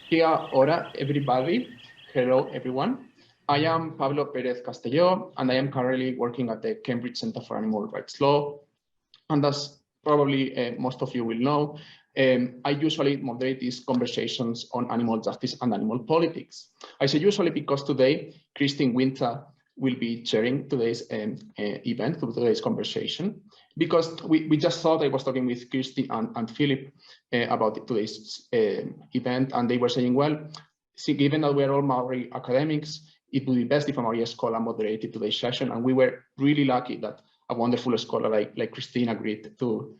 Kia ora, everybody. Hello, everyone. I am Pablo Pérez Castelló, and I am currently working at the Cambridge Center for Animal Rights Law. And as probably most of you will know, I usually moderate these conversations on animal justice and animal politics. I say usually because today, Kirsty Winter will be chairing today's event, today's conversation, because we just thought I was talking with Kirsty and Phillip about today's event, and they were saying, well, see, given that we're all Maori academics, it would be best if a Maori scholar moderated today's session, and we were really lucky that a wonderful scholar like Christine agreed to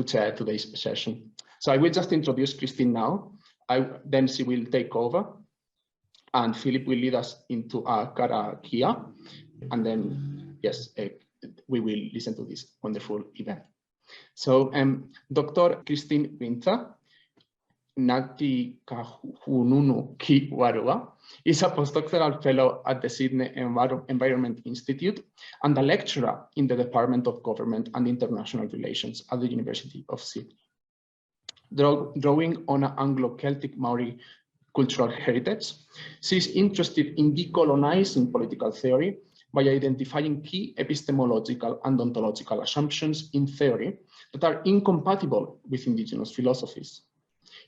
chair today's session. So I will just introduce Christine now. Then she will take over, and Phillip will lead us into a karakia, and then, yes, we will listen to this wonderful event. So Dr. Christine Winter, Ngāti Kahungnunu ki Wairua, is a Post-Doctoral Fellow at the Sydney Environment Institute and a lecturer in the Department of Government and International Relations at the University of Sydney. Drawing on an Anglo-Celtic-Māori cultural heritage, she is interested in decolonizing political theory by identifying key epistemological and ontological assumptions in theory that are incompatible with Indigenous philosophies.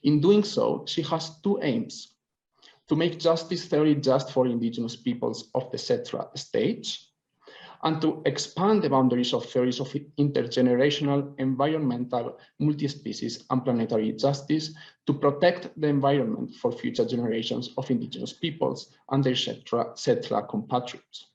In doing so, she has two aims: to make justice theory just for Indigenous peoples of the Settler stage, and to expand the boundaries of theories of intergenerational, environmental, multispecies, and planetary justice to protect the environment for future generations of Indigenous peoples and their settler compatriots.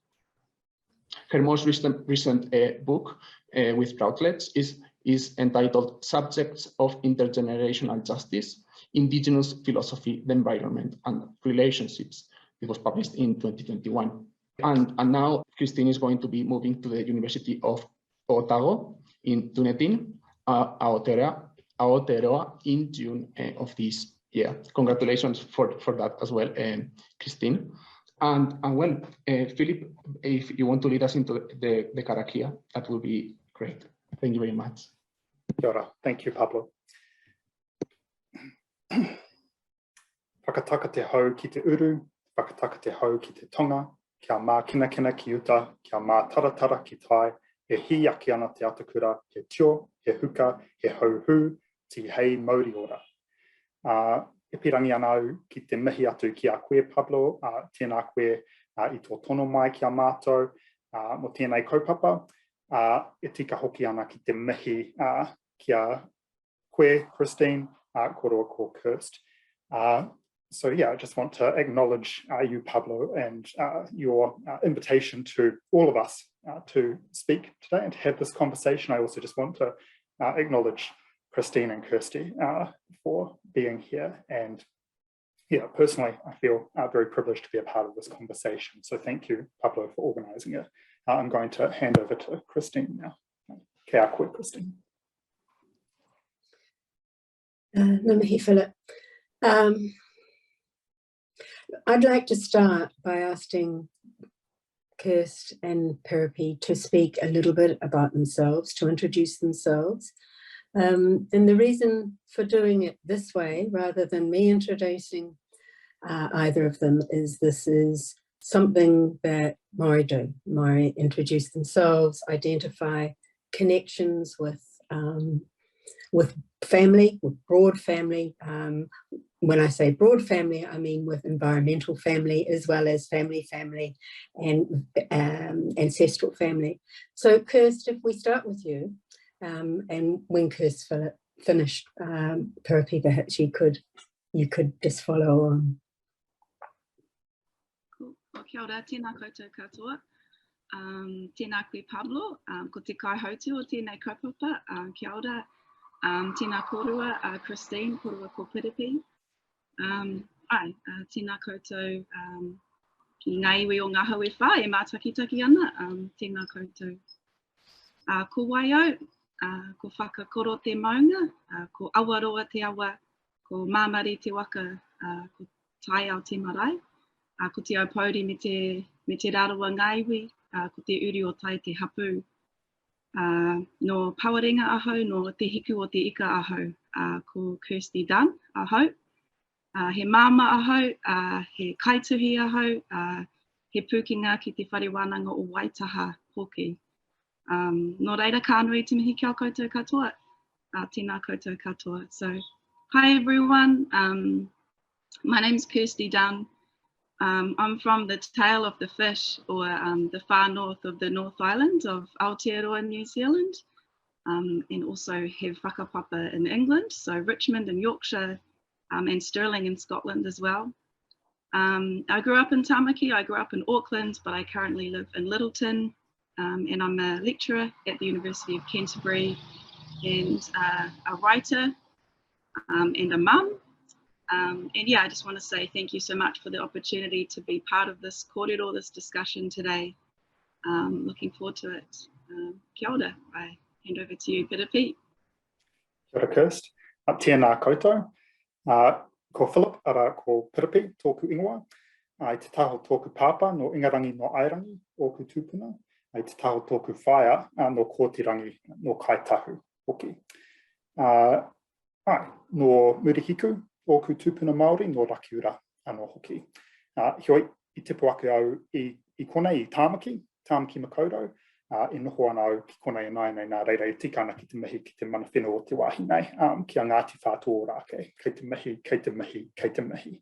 Her most recent book with Routledge is entitled Subjects of Intergenerational Justice, Indigenous Philosophy, the Environment, and Relationships. It was published in 2021. And now Christine is going to be moving to the University of Otago in Dunedin, Aotearoa, in June of this year. Congratulations for that as well, Christine. And well, Phillip, if you want to lead us into the karakia, that would be great. Thank you very much. Kia ora. Thank you, Pablo. Whakataka te hau ki te uru, whakataka te hau ki te tonga, kia mā kina ki uta, kia mā taratara ki tai, he hi aki ana te atakura, he tio, he huka, he hauhu, ti hei mauri ora. E pirangi ana au ki te mihi atu ki a koe, Pablo, tēnā koe I tō tono mai ki a mātou, mo tēnei kaupapa, e tika hoki ana ki te mihi ki a koe, Christine, koroa ko Kirst. So yeah, I just want to acknowledge you, Pablo, and your invitation to all of us to speak today and to have this conversation. I also just want to acknowledge Christine and Kirsty for being here. And yeah, personally, I feel very privileged to be a part of this conversation. So thank you, Pablo, for organizing it. I'm going to hand over to Christine now. Kia koe, Christine. Ngā mihi, Phillip. I'd like to start by asking Kirsty and Phillip to speak a little bit about themselves, to introduce themselves. And the reason for doing it this way, rather than me introducing either of them, is this is something that Maori do. Maori introduce themselves, identify connections with family, with broad family. When I say broad family, I mean with environmental family as well as family and ancestral family. So Kirsty, if we start with you, and when Kirsty finished, Phillip, perhaps you could just follow on. Cool. Kia ora, tēnā koutou katoa. Tēnā koe Pablo, ko te kaihautu o tēnei kaupapa, kia ora. Tēnā korua, Christine, korua ko Phillip. Tēnā koutou ki ngā iwi o ngā haue whā, e mātakitaki ana, tēnā koutou. Ko Waio, ko whakakoro te maunga, ko awaroa te awa, ko māmari te waka, ko tai ao te marae, ko te aupauri me te rarawa ngā iwi, ko te uri o tai te hapu. No Pawarenga ahau, no te hiku o te ika ahau, ko Kirsty Dunn ahau. He māma ahau, he kaituhi ahau, he pukinga ki te whare-wānanga o Waitaha hoki. Nō reira ka nui te mihi kia koutou katoa, tēnā koutou katoa. So, hi everyone, my name's Kirsty Dunn. I'm from the tail of the fish, or the far north of the North Island of Aotearoa, New Zealand, and also have whakapapa in England, so Richmond and Yorkshire, and Stirling in Scotland as well. I grew up in Tamaki, I grew up in Auckland, but I currently live in Littleton, and I'm a lecturer at the University of Canterbury, and a writer, and a mum. And yeah, I just want to say thank you so much for the opportunity to be part of this kōrero, this discussion today. Looking forward to it. Kia ora, I hand over to you, Phillip. Kia ora, Kirst. Tēnā koutou. Ko Phillip ara ko Phillip tōku ingoa. I te taho tōku pāpā no ingarangi no airangi o ku tūpuna. I te taho tōku whaia no kōtirangi no kaitahu hoki. No murihiku o ku tūpuna Māori no rakiura anō hoki. Hioi I te po ake au I konei I Tāmaki Makaurau, I noho ana au ki konei nai nei nā reira I tika ana ki te mihi ki te mana whenua o te wāhi nei, kia Ngāti whātua rāke, kei te mihi, kei te mihi, kei te mihi.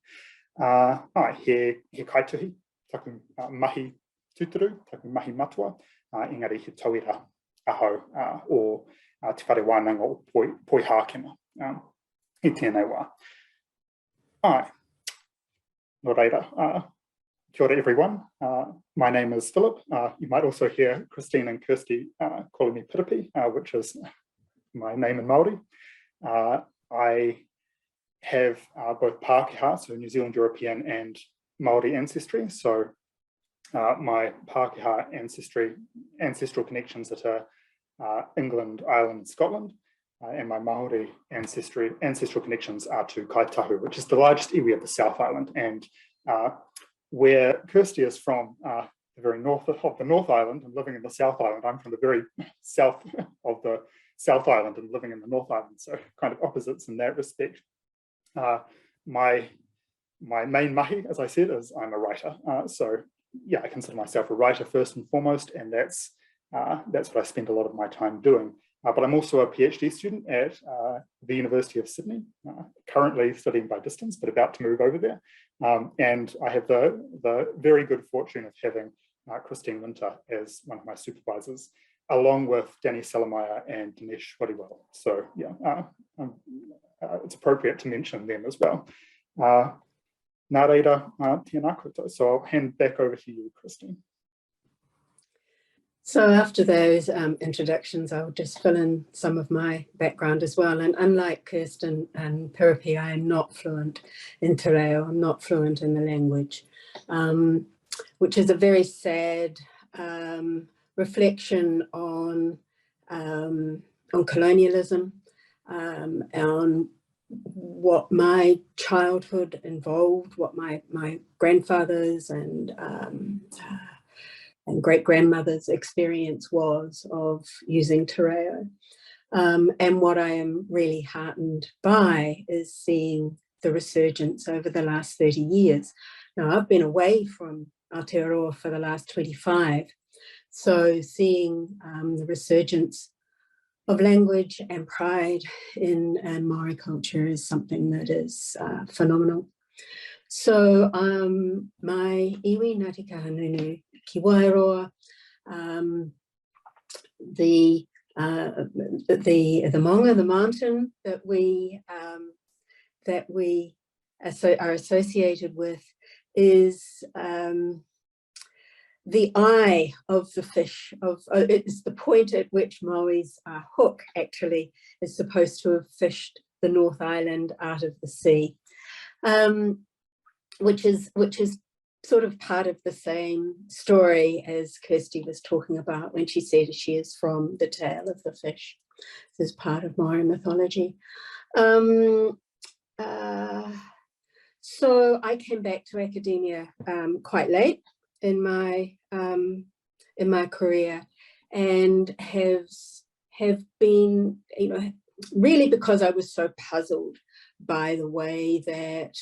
He kaituhi, taku mahi tūturu, taku mahi matua, engari he tauira ahau o te whare wānanga o poi hākena, I tēnei wā. No reira, kia ora everyone. My name is Phillip. You might also hear Christine and Kirsty calling me Piripi, which is my name in Māori. I have both Pākehā, so New Zealand European, and Māori ancestry. So my Pākehā ancestral connections are to England, Ireland, Scotland. And my Māori ancestral connections are to Kaitahu, which is the largest iwi of the South Island. And where Kirsty is from, the very north of the North Island and living in the South Island, I'm from the very south of the South Island and living in the North Island. So kind of opposites in that respect. My main mahi, as I said, is I'm a writer. So yeah, I consider myself a writer first and foremost, and that's what I spend a lot of my time doing. But I'm also a PhD student at the University of Sydney, currently studying by distance, but about to move over there. And I have the very good fortune of having Christine Winter as one of my supervisors, along with Danny Salameyer and Dinesh Wariwal. So yeah, it's appropriate to mention them as well. Nā reira, tēnā koutou. So I'll hand back over to you, Christine. So after those introductions, I'll just fill in some of my background as well. And unlike Kirsten and Piripi, I am not fluent in te reo. I'm not fluent in the language, which is a very sad reflection on colonialism, on what my childhood involved, what my grandfathers and great-grandmother's experience was of using te reo. And what I am really heartened by is seeing the resurgence over the last 30 years. Now, I've been away from Aotearoa for the last 25, so seeing the resurgence of language and pride in Maori culture is something that is phenomenal. So my iwi Ngāti Kahungnunu ki Wairua, the maunga, the mountain that we are associated with, is the eye of the fish. It's the point at which Maui's hook actually is supposed to have fished the North Island out of the sea. Which is sort of part of the same story as Kirsty was talking about when she said she is from the tail of the fish. This is part of Maori mythology. So I came back to academia quite late in my career, and have been, really because I was so puzzled by the way that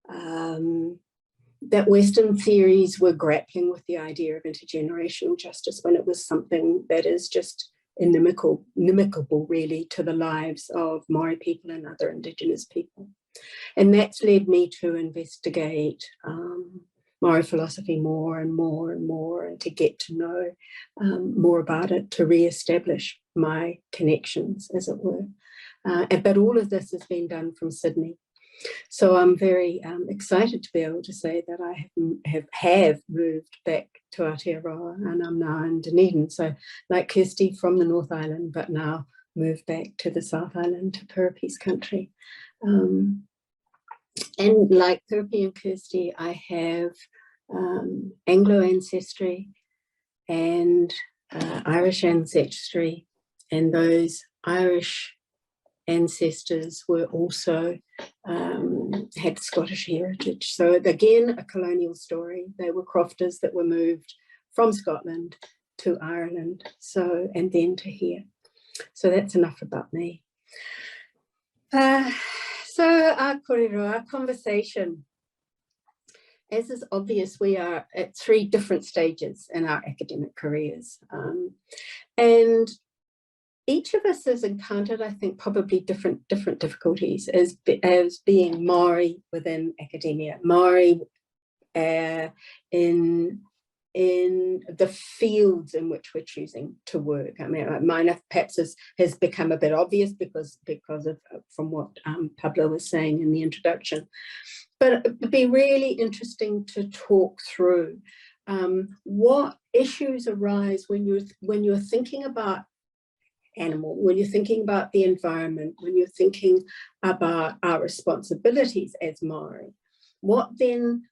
that Western theories were grappling with the idea of intergenerational justice when it was something that is just inimical really to the lives of Maori people and other Indigenous people. And that's led me to investigate Maori philosophy more and more and more, and to get to know more about it, to re-establish my connections, as it were. But all of this has been done from Sydney. So I'm very excited to be able to say that I have moved back to Aotearoa, and I'm now in Dunedin. So like Kirsty, from the North Island, but now moved back to the South Island, to Piripi's country. And like Phillip and Kirsty, I have Anglo ancestry and Irish ancestry, and those Irish ancestors were also had Scottish heritage. So again, a colonial story. They were crofters that were moved from Scotland to Ireland, and then to here. So that's enough about me. So our kōrero, our conversation. As is obvious, we are at 3 different stages in our academic careers. And each of us has encountered, I think, probably different difficulties as being Maori within academia, Maori in the fields in which we're choosing to work. I mean, mine perhaps has become a bit obvious because of from what Pablo was saying in the introduction. But it'd be really interesting to talk through what issues arise when you're thinking about animal, when you're thinking about the environment, when you're thinking about our responsibilities as Maori. What then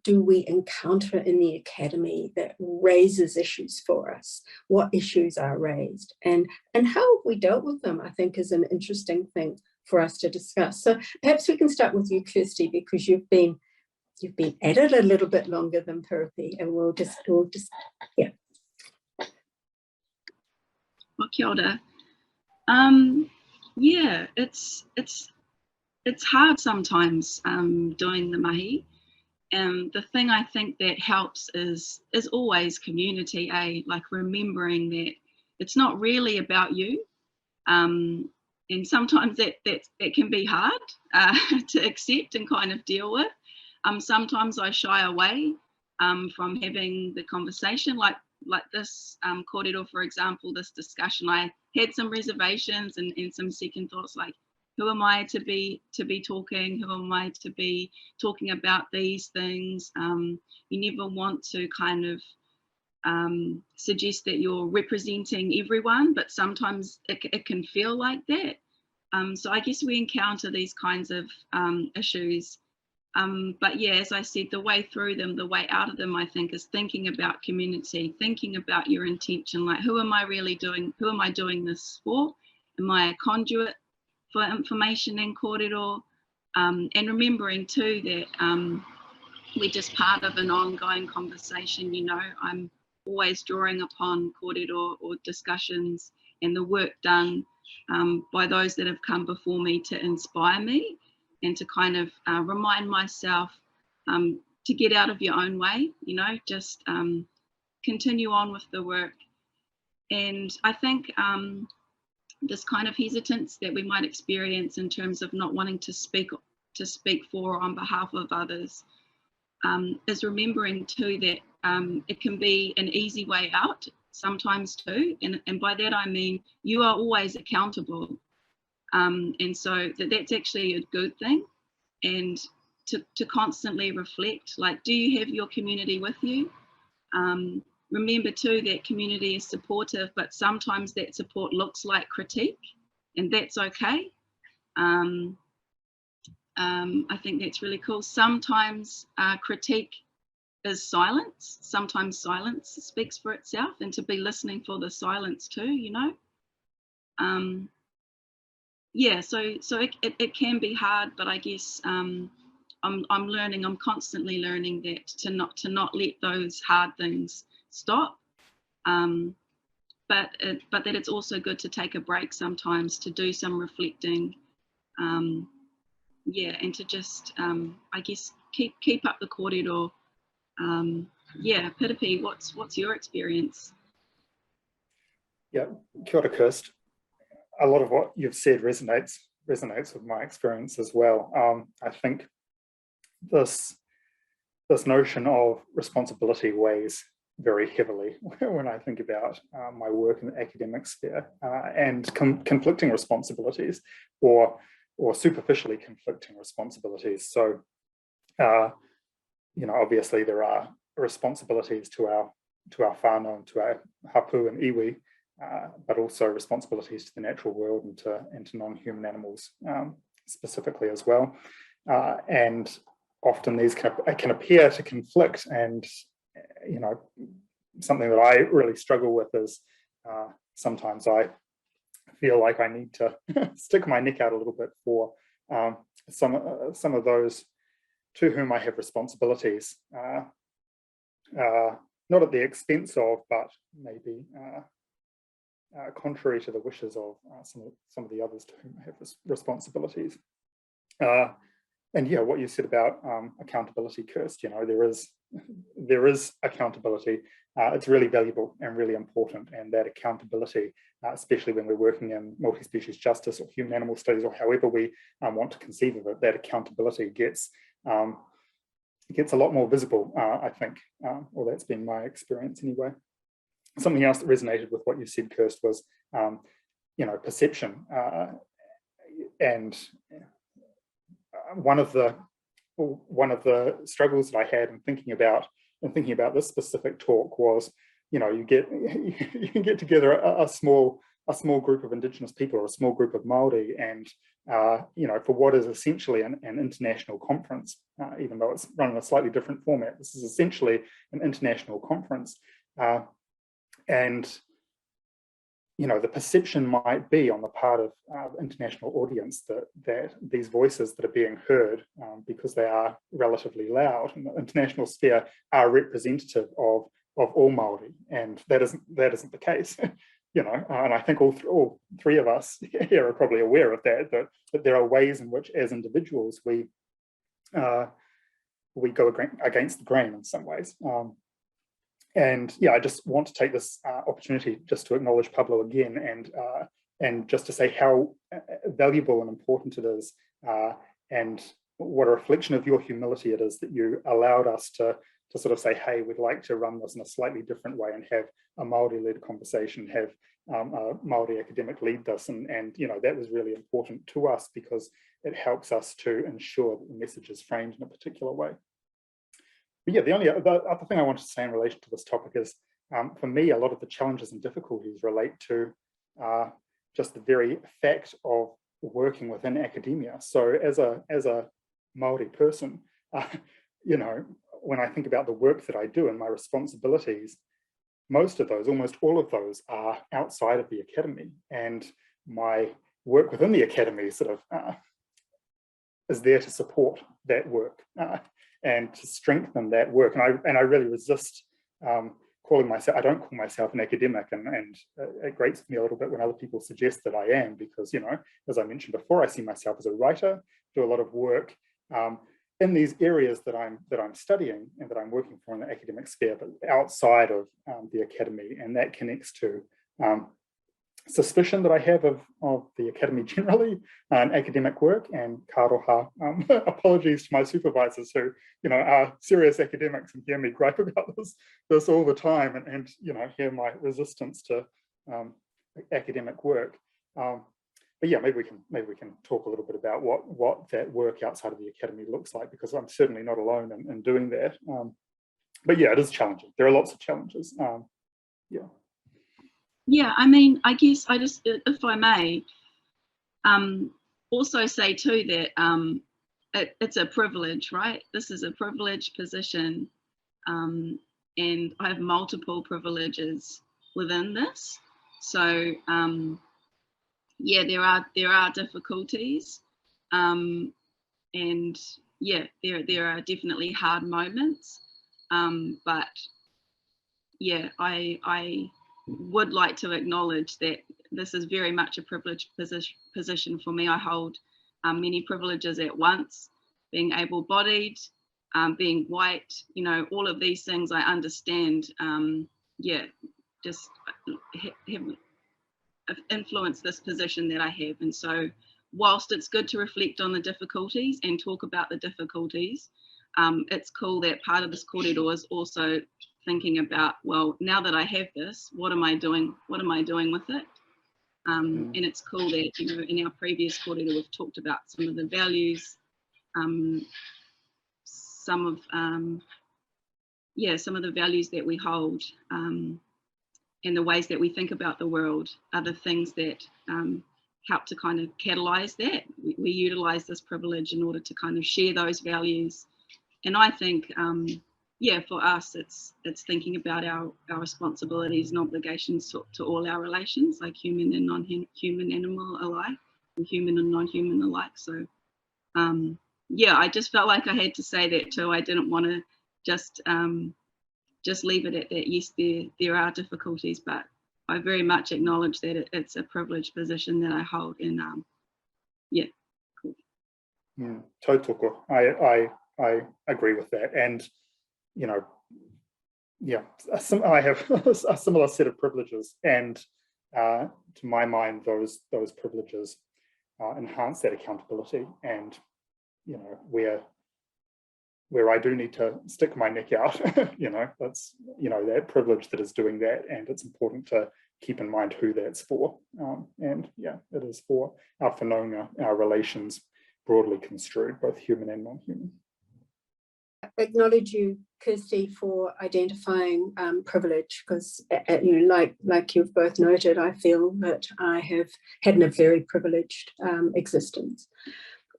do we encounter in the academy that raises issues for us? What issues are raised, and how have we dealt with them, I think, is an interesting thing for us to discuss. So perhaps we can start with you, Kirsty, because you've been at it a little bit longer than Piripi, and we'll just yeah. Well, kia ora. Yeah, it's hard sometimes doing the mahi. The thing I think that helps is always community, like remembering that it's not really about you. And sometimes that can be hard to accept and kind of deal with. Sometimes I shy away from having the conversation, like this kōrero, for example, this discussion. I had some reservations and some second thoughts, like, who am I to be talking? Who am I to be talking about these things? You never want to kind of suggest that you're representing everyone, but sometimes it can feel like that. So I guess we encounter these kinds of issues. But yeah, as I said, the way through them, the way out of them, I think, is thinking about community, thinking about your intention, like, who am I really doing? Who am I doing this for? Am I a conduit for information and kōrero? And remembering too that we're just part of an ongoing conversation. You know, I'm always drawing upon kōrero or discussions and the work done by those that have come before me to inspire me, and to kind of remind myself to get out of your own way, you know, just continue on with the work. And I think this kind of hesitance that we might experience in terms of not wanting to speak for or on behalf of others is remembering too that it can be an easy way out sometimes too, and by that I mean you are always accountable, and so that's actually a good thing. And to constantly reflect, like, do you have your community with you? Remember too that community is supportive, but sometimes that support looks like critique, and that's okay. I think that's really cool. Sometimes critique is silence. Sometimes silence speaks for itself, and to be listening for the silence too, you know. Yeah, so it can be hard, but I guess I'm learning. I'm constantly learning that to not let those hard things stop. But that it's also good to take a break sometimes, to do some reflecting. yeah, and to just, I guess, keep up the kōrero. Yeah, Piripi, what's your experience? Yeah, kia ora, Kirst. A lot of what you've said resonates with my experience as well. I think this notion of responsibility weighs very heavily when I think about my work in the academic sphere, and conflicting responsibilities, or superficially conflicting responsibilities. So, you know, obviously there are responsibilities to our whānau and to our hapu and iwi, but also responsibilities to the natural world and to non-human animals specifically as well. And often these can appear to conflict, and you know, something that I really struggle with is sometimes I feel like I need to stick my neck out a little bit for some of those to whom I have responsibilities, not at the expense of, but maybe contrary to the wishes of some of the others to whom I have responsibilities. And yeah, what you said about accountability, Kirst, you know, there is accountability. It's really valuable and really important, and that accountability, especially when we're working in multi-species justice or human animal studies, or however we want to conceive of it, that accountability gets a lot more visible, I think, or that's been my experience anyway. Something else that resonated with what you said, Kirst, was you know, perception, and one of the struggles that I had in thinking about this specific talk was, you know, you can get together a small group of Indigenous people or a small group of Maori, and you know, for what is essentially an international conference, even though it's run in a slightly different format, this is essentially an international conference, and you know, the perception might be on the part of the international audience that these voices that are being heard, because they are relatively loud in the international sphere, are representative of all Māori, and that isn't the case. You know, and I think all three of us here are probably aware of that there are ways in which, as individuals, we go against the grain in some ways. And yeah, I just want to take this opportunity just to acknowledge Pablo again, and just to say how valuable and important it is, and what a reflection of your humility it is that you allowed us to sort of say, hey, we'd like to run this in a slightly different way and have a Māori-led conversation, have a Māori academic lead this, and you know, that was really important to us because it helps us to ensure that the message is framed in a particular way. But yeah, the other thing I wanted to say in relation to this topic is, for me, a lot of the challenges and difficulties relate to just the very fact of working within academia. So as a Māori person, you know, when I think about the work that I do and my responsibilities, most of those, almost all of those, are outside of the academy, and my work within the academy sort of is there to support that work and to strengthen that work. And I really resist calling myself, I don't call myself an academic, and it grates me a little bit when other people suggest that I am, because, you know, as I mentioned before, I see myself as a writer, do a lot of work in these areas that I'm studying and that I'm working for in the academic sphere, but outside of the academy, and that connects to suspicion that I have of the academy generally and academic work, and karoha, apologies to my supervisors who, you know, are serious academics and hear me gripe about this all the time, and you know, hear my resistance to academic work. But yeah, maybe we can talk a little bit about what that work outside of the academy looks like, because I'm certainly not alone in doing that. But yeah, it is challenging. There are lots of challenges. Yeah. Yeah, I mean, I guess I just, if I may, also say too that it's a privilege, right? This is a privileged position, and I have multiple privileges within this. So yeah, there are difficulties, and yeah, there are definitely hard moments, but yeah, I would like to acknowledge that this is very much a privileged position for me. I hold many privileges at once, being able-bodied, being white, you know, all of these things I understand, yeah, just have influenced this position that I have. And so whilst it's good to reflect on the difficulties and talk about the difficulties, it's cool that part of this kōrero is also thinking about, well, now that I have this, what am I doing? What am I doing with it? And it's cool that, you know, in our previous kōrero, we've talked about some of the values, some of the values that we hold, and the ways that we think about the world are the things that help to kind of catalyze that. We utilize this privilege in order to kind of share those values. And I think, yeah, for us, it's thinking about our responsibilities and obligations to all our relations, like human and non-human, animal alike, and human and non-human alike. So, yeah, I just felt like I had to say that too. I didn't want to just leave it at that. Yes, there are difficulties, but I very much acknowledge that it's a privileged position that I hold. And yeah, cool. Yeah, tautoko. I agree with that. And, you know, yeah, I have a similar set of privileges, and to my mind, those privileges enhance that accountability. And, you know, where I do need to stick my neck out, you know, that's, you know, that privilege that is doing that, and it's important to keep in mind who that's for. And yeah, it is for our whanaunga, our relations broadly construed, both human and non-human. Acknowledge you, Kirsty, for identifying privilege, because you know, like you've both noted, I feel that I have had a very privileged existence,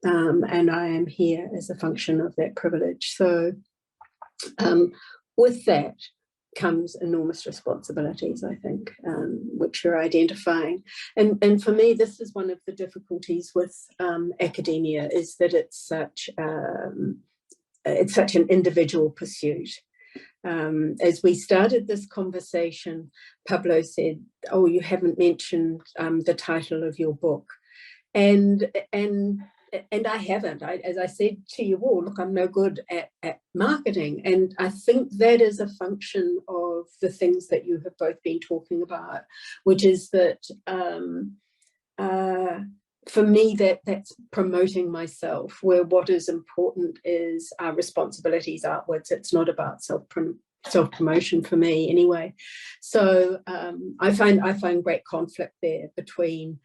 and I am here as a function of that privilege. So with that comes enormous responsibilities, I think, which you're identifying. And for me, this is one of the difficulties with academia, is that it's such an individual pursuit. As we started this conversation, Pablo said, "Oh, you haven't mentioned the title of your book," and I haven't. As I said to you all, look, I'm no good at marketing, and I think that is a function of the things that you have both been talking about, which is that for me, that's promoting myself, where what is important is our responsibilities outwards. It's not about self-promotion for me anyway. So I find great conflict there between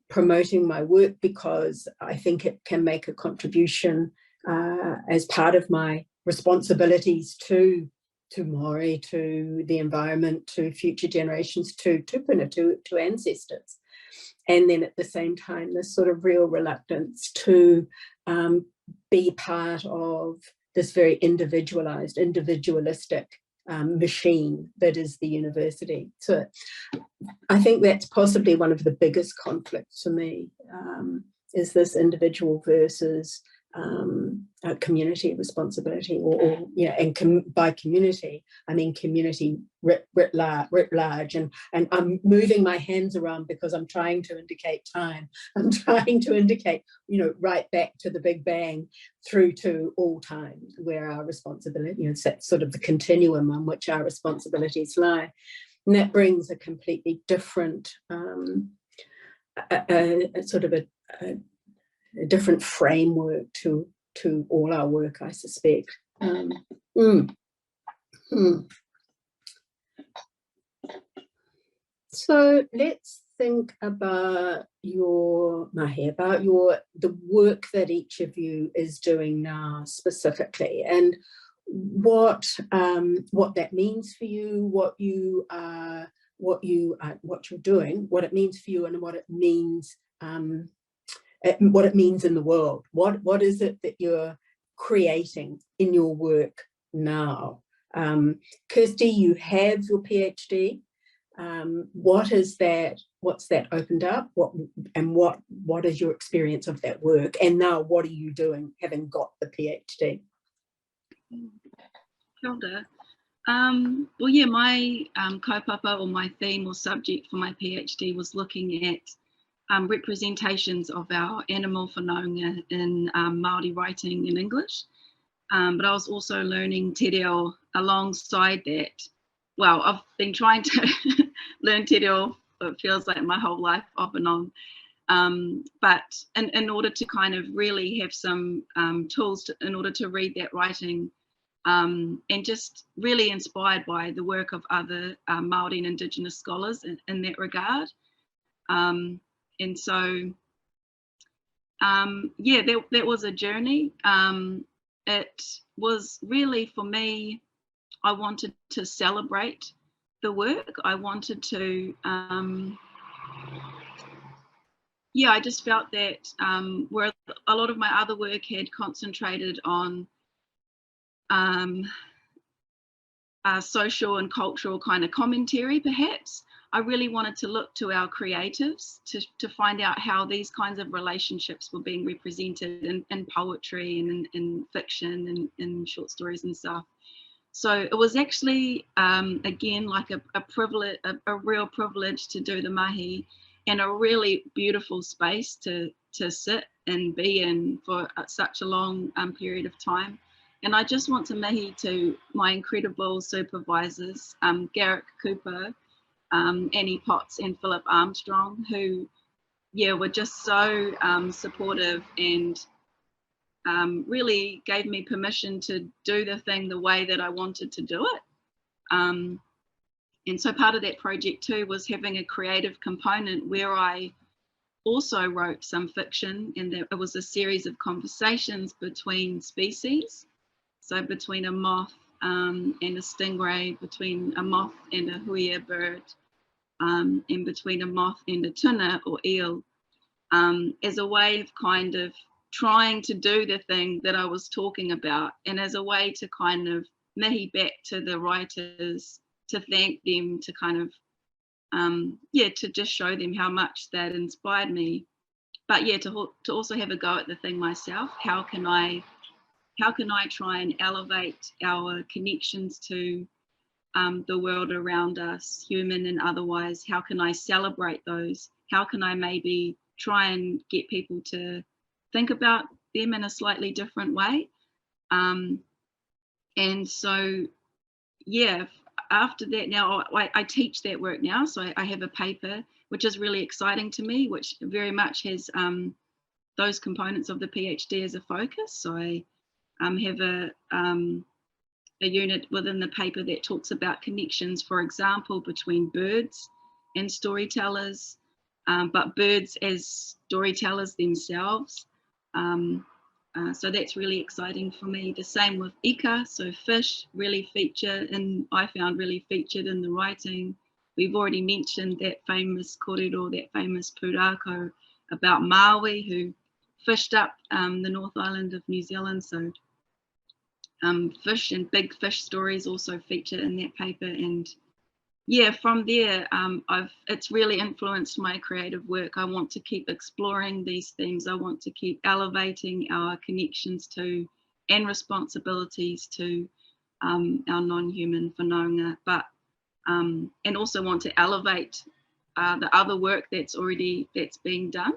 promoting my work, because I think it can make a contribution as part of my responsibilities to Maori, to the environment, to future generations, to ancestors. And then at the same time, this sort of real reluctance to be part of this very individualistic machine that is the university. So I think that's possibly one of the biggest conflicts for me, is this individual versus community responsibility, or yeah, and by community I mean community writ large, and I'm moving my hands around because I'm trying to indicate time. I'm trying to indicate, you know, right back to the Big Bang through to all time, where our responsibility, you know, that's sort of the continuum on which our responsibilities lie, and that brings a completely different sort of a different framework to all our work, I suspect. So let's think about your mahi, about the work that each of you is doing now specifically, and what that means for you, what you're doing, what it means for you, and what it means in the world. What is it that you're creating in your work now? Kirsty, you have your PhD. What is that? What's that opened up? What is your experience of that work? And now, what are you doing, having got the PhD? Kia ora. Well, yeah, my kaupapa, or my theme or subject for my PhD was looking at representations of our animal whanaunga in Maori writing in English. But I was also learning te reo alongside that. Well, I've been trying to learn te reo, it feels like my whole life, off and on. But in order to kind of really have some tools in order to read that writing, and just really inspired by the work of other Māori and Indigenous scholars in that regard. And so, yeah, that was a journey. It was really, for me, I wanted to celebrate the work. I wanted to, yeah, I just felt that where a lot of my other work had concentrated on social and cultural kind of commentary, perhaps, I really wanted to look to our creatives to find out how these kinds of relationships were being represented in poetry and in fiction and in short stories and stuff. So it was actually, again, like a privilege, a real privilege to do the mahi, and a really beautiful space to sit and be in for such a long period of time. And I just want to mahi to my incredible supervisors, Garrick Cooper, Annie Potts and Philip Armstrong, who, yeah, were just so supportive and really gave me permission to do the thing the way that I wanted to do it. And so part of that project too was having a creative component where I also wrote some fiction, and it was a series of conversations between species. So between a moth and a stingray, between a moth and a huia bird, and between a moth and a tuna or eel, as a way of kind of trying to do the thing that I was talking about, and as a way to kind of mahi back to the writers, to thank them, to kind of, yeah, to just show them how much that inspired me. But yeah, to also have a go at the thing myself. How can I try and elevate our connections to the world around us, human and otherwise? How can I celebrate those? How can I maybe try and get people to think about them in a slightly different way? And so, yeah, after that, now I teach that work now. So I have a paper, which is really exciting to me, which very much has those components of the PhD as a focus. So I have a unit within the paper that talks about connections, for example, between birds and storytellers, but birds as storytellers themselves. So that's really exciting for me. The same with ika, so fish really feature, and I found really featured in the writing. We've already mentioned that famous kōrero, that famous pūrākau about Maui who fished up the North Island of New Zealand. So fish and big fish stories also feature in that paper. And yeah, from there, it's really influenced my creative work. I want to keep exploring these themes. I want to keep elevating our connections to and responsibilities to our non-human whanaunga, but and also want to elevate the other work that's being done,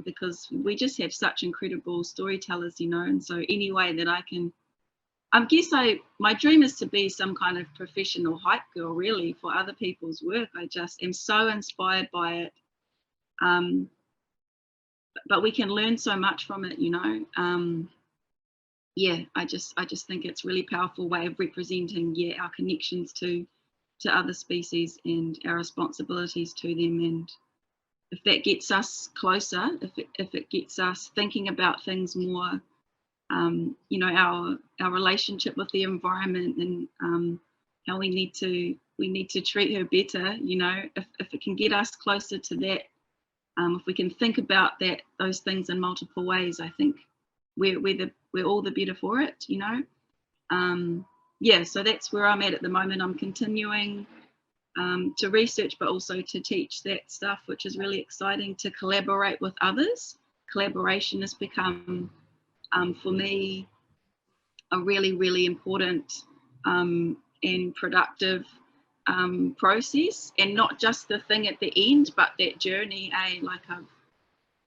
because we just have such incredible storytellers, you know. And so any way that I can, I guess my dream is to be some kind of professional hype girl, really, for other people's work. I just am so inspired by it. But we can learn so much from it, you know. Yeah, I just think it's a really powerful way of representing, yeah, our connections to other species and our responsibilities to them. And if that gets us closer, if it gets us thinking about things more, you know, our relationship with the environment, and how we need to treat her better, you know, if it can get us closer to that, if we can think about those things in multiple ways, I think we're all the better for it, you know. Yeah, so that's where I'm at the moment. I'm continuing to research, but also to teach that stuff, which is really exciting, to collaborate with others. Collaboration has become, for me, a really, really important and productive process, and not just the thing at the end, but that journey. Like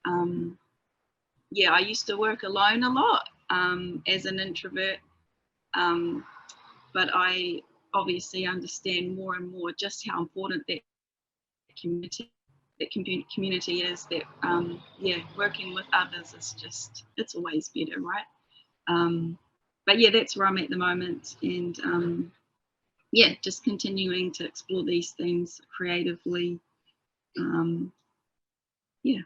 yeah, I used to work alone a lot as an introvert, but I obviously understand more and more just how important that community is, that yeah, working with others is just, it's always better, right? But yeah, that's where I'm at the moment, and yeah, just continuing to explore these things creatively. Yeah.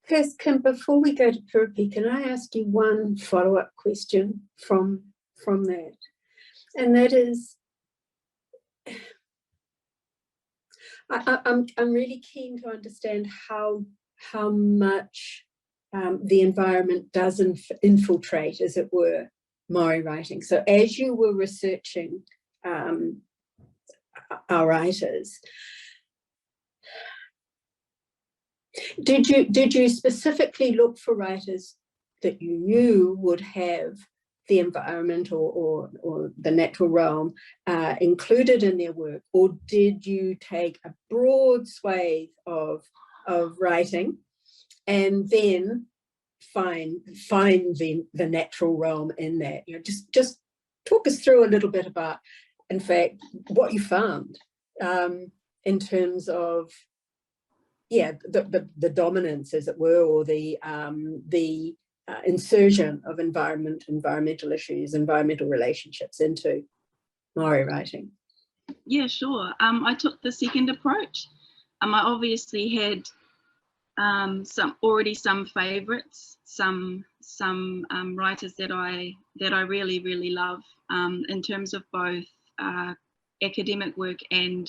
Kirsty, before we go to Purapi, can I ask you one follow-up question from that? And that is, I'm really keen to understand how much the environment does infiltrate, as it were, Maori writing. So as you were researching our writers, did you specifically look for writers that you knew would have the environment or the natural realm included in their work, or did you take a broad swathe of writing and then find the natural realm in that? You know, just talk us through a little bit about, in fact, what you found in terms of, yeah, the dominance, as it were, or the insertion of environmental issues, environmental relationships into Maori writing. Yeah, sure. I took the second approach. I obviously had some favorites, some writers that I really love in terms of both academic work and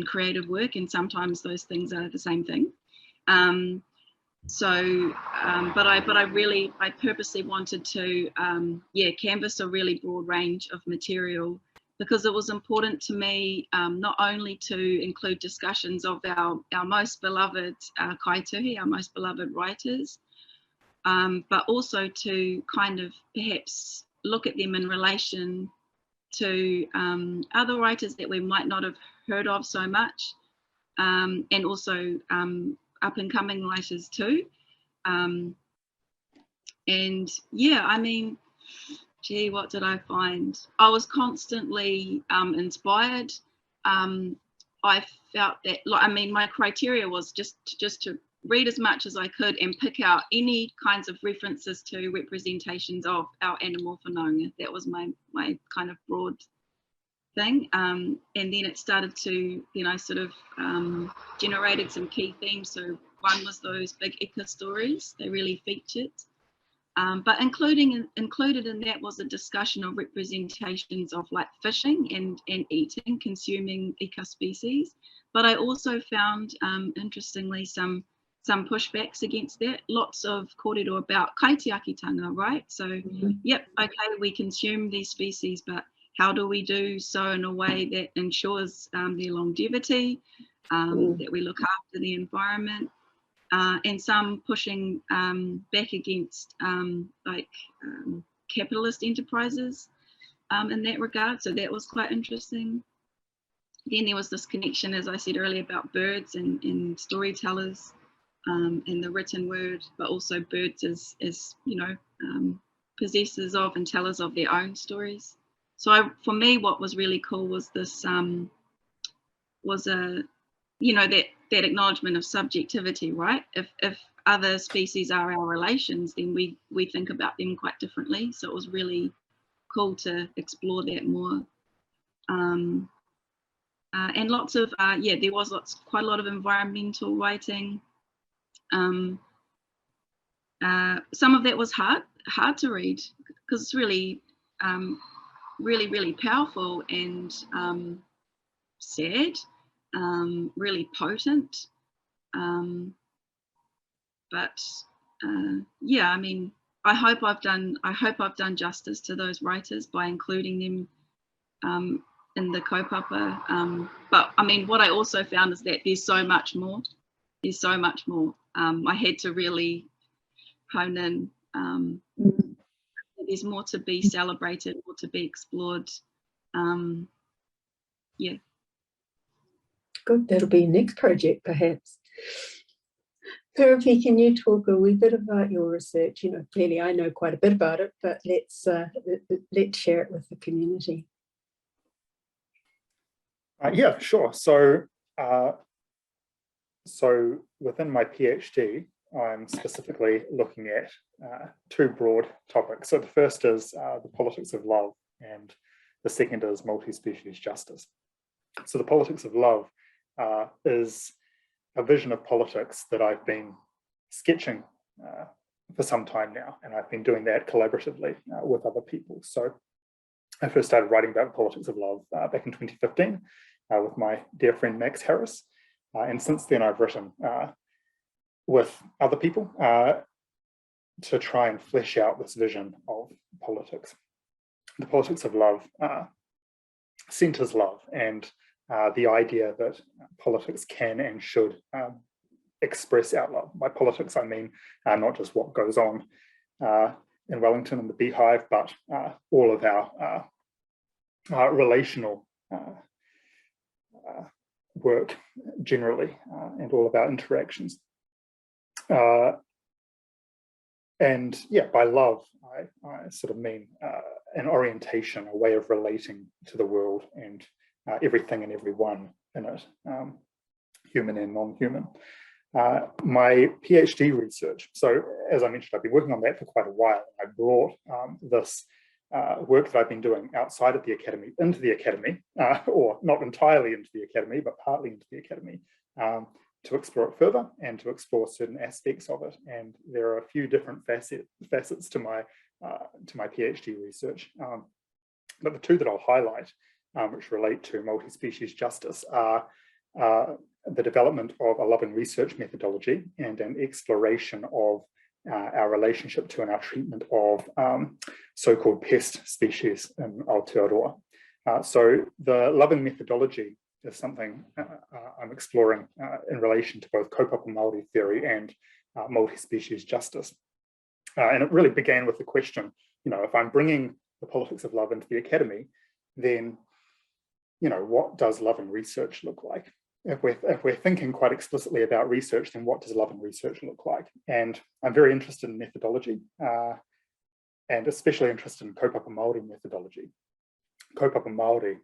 creative work, and sometimes those things are the same thing. But I purposely wanted to canvass a really broad range of material, because it was important to me not only to include discussions of our most beloved kaituhi, our most beloved writers, but also to kind of perhaps look at them in relation to other writers that we might not have heard of so much, and also up-and-coming writers too. And yeah, I mean, gee, what did I find? I was constantly inspired. I felt that, I mean, my criteria was just to read as much as I could and pick out any kinds of references to representations of our animal whanaunga. That was my kind of broad thing. And then it started to, you know, sort of generated some key themes. So one was those big eco stories, they really featured. But included in that was a discussion of representations of like fishing and eating, consuming eco-species. But I also found, interestingly, some pushbacks against that. Lots of kōrero about kaitiakitanga, right? So, yep, okay, we consume these species, but how do we do so in a way that ensures their longevity, that we look after the environment? And some pushing back against capitalist enterprises in that regard. So that was quite interesting. Then there was this connection, as I said earlier, about birds and storytellers in the written word, but also birds as you know, possessors of and tellers of their own stories. So for me, what was really cool was this, you know, that acknowledgement of subjectivity, right? If other species are our relations, then we think about them quite differently. So it was really cool to explore that more. And lots of, yeah, there was quite a lot of environmental writing. Some of that was hard to read, because it's really, really powerful and sad. Really potent, but yeah, I mean, I hope I've done justice to those writers by including them in the kaupapa. But I mean, what I also found is that there's so much more. There's so much more. I had to really hone in. There's more to be celebrated, more to be explored. Yeah. Good, that'll be your next project, perhaps. Perapi, can you talk a wee bit about your research? You know, clearly I know quite a bit about it, but let's share it with the community. Yeah, sure. So, so within my PhD, I'm specifically looking at two broad topics. So the first is the politics of love, and the second is multi-species justice. So the politics of love is a vision of politics that I've been sketching for some time now, and I've been doing that collaboratively with other people. So I first started writing about the politics of love back in 2015 with my dear friend Max Harris, and since then I've written with other people to try and flesh out this vision of politics. The politics of love centers love and the idea that politics can and should express our love. By politics, I mean not just what goes on in Wellington and the Beehive, but all of our relational work generally, and all of our interactions. And yeah, by love, I sort of mean an orientation, a way of relating to the world and everything and everyone in it, human and non-human. My PhD research, so as I mentioned, I've been working on that for quite a while. I brought this work that I've been doing outside of the academy into the academy, or not entirely into the academy, but partly into the academy, to explore it further and to explore certain aspects of it. And there are a few different facets to my PhD research. But the two that I'll highlight, which relate to multi-species justice, are the development of a love and research methodology and an exploration of our relationship to and our treatment of so-called pest species in Aotearoa. So the loving methodology is something I'm exploring in relation to both kaupapa Māori theory and multi-species justice. And it really began with the question, you know, if I'm bringing the politics of love into the academy, then, you know, what does love and research look like? If we're thinking quite explicitly about research, then what does love and research look like? And I'm very interested in methodology, and especially interested in kaupapa Māori methodology. Kaupapa Māori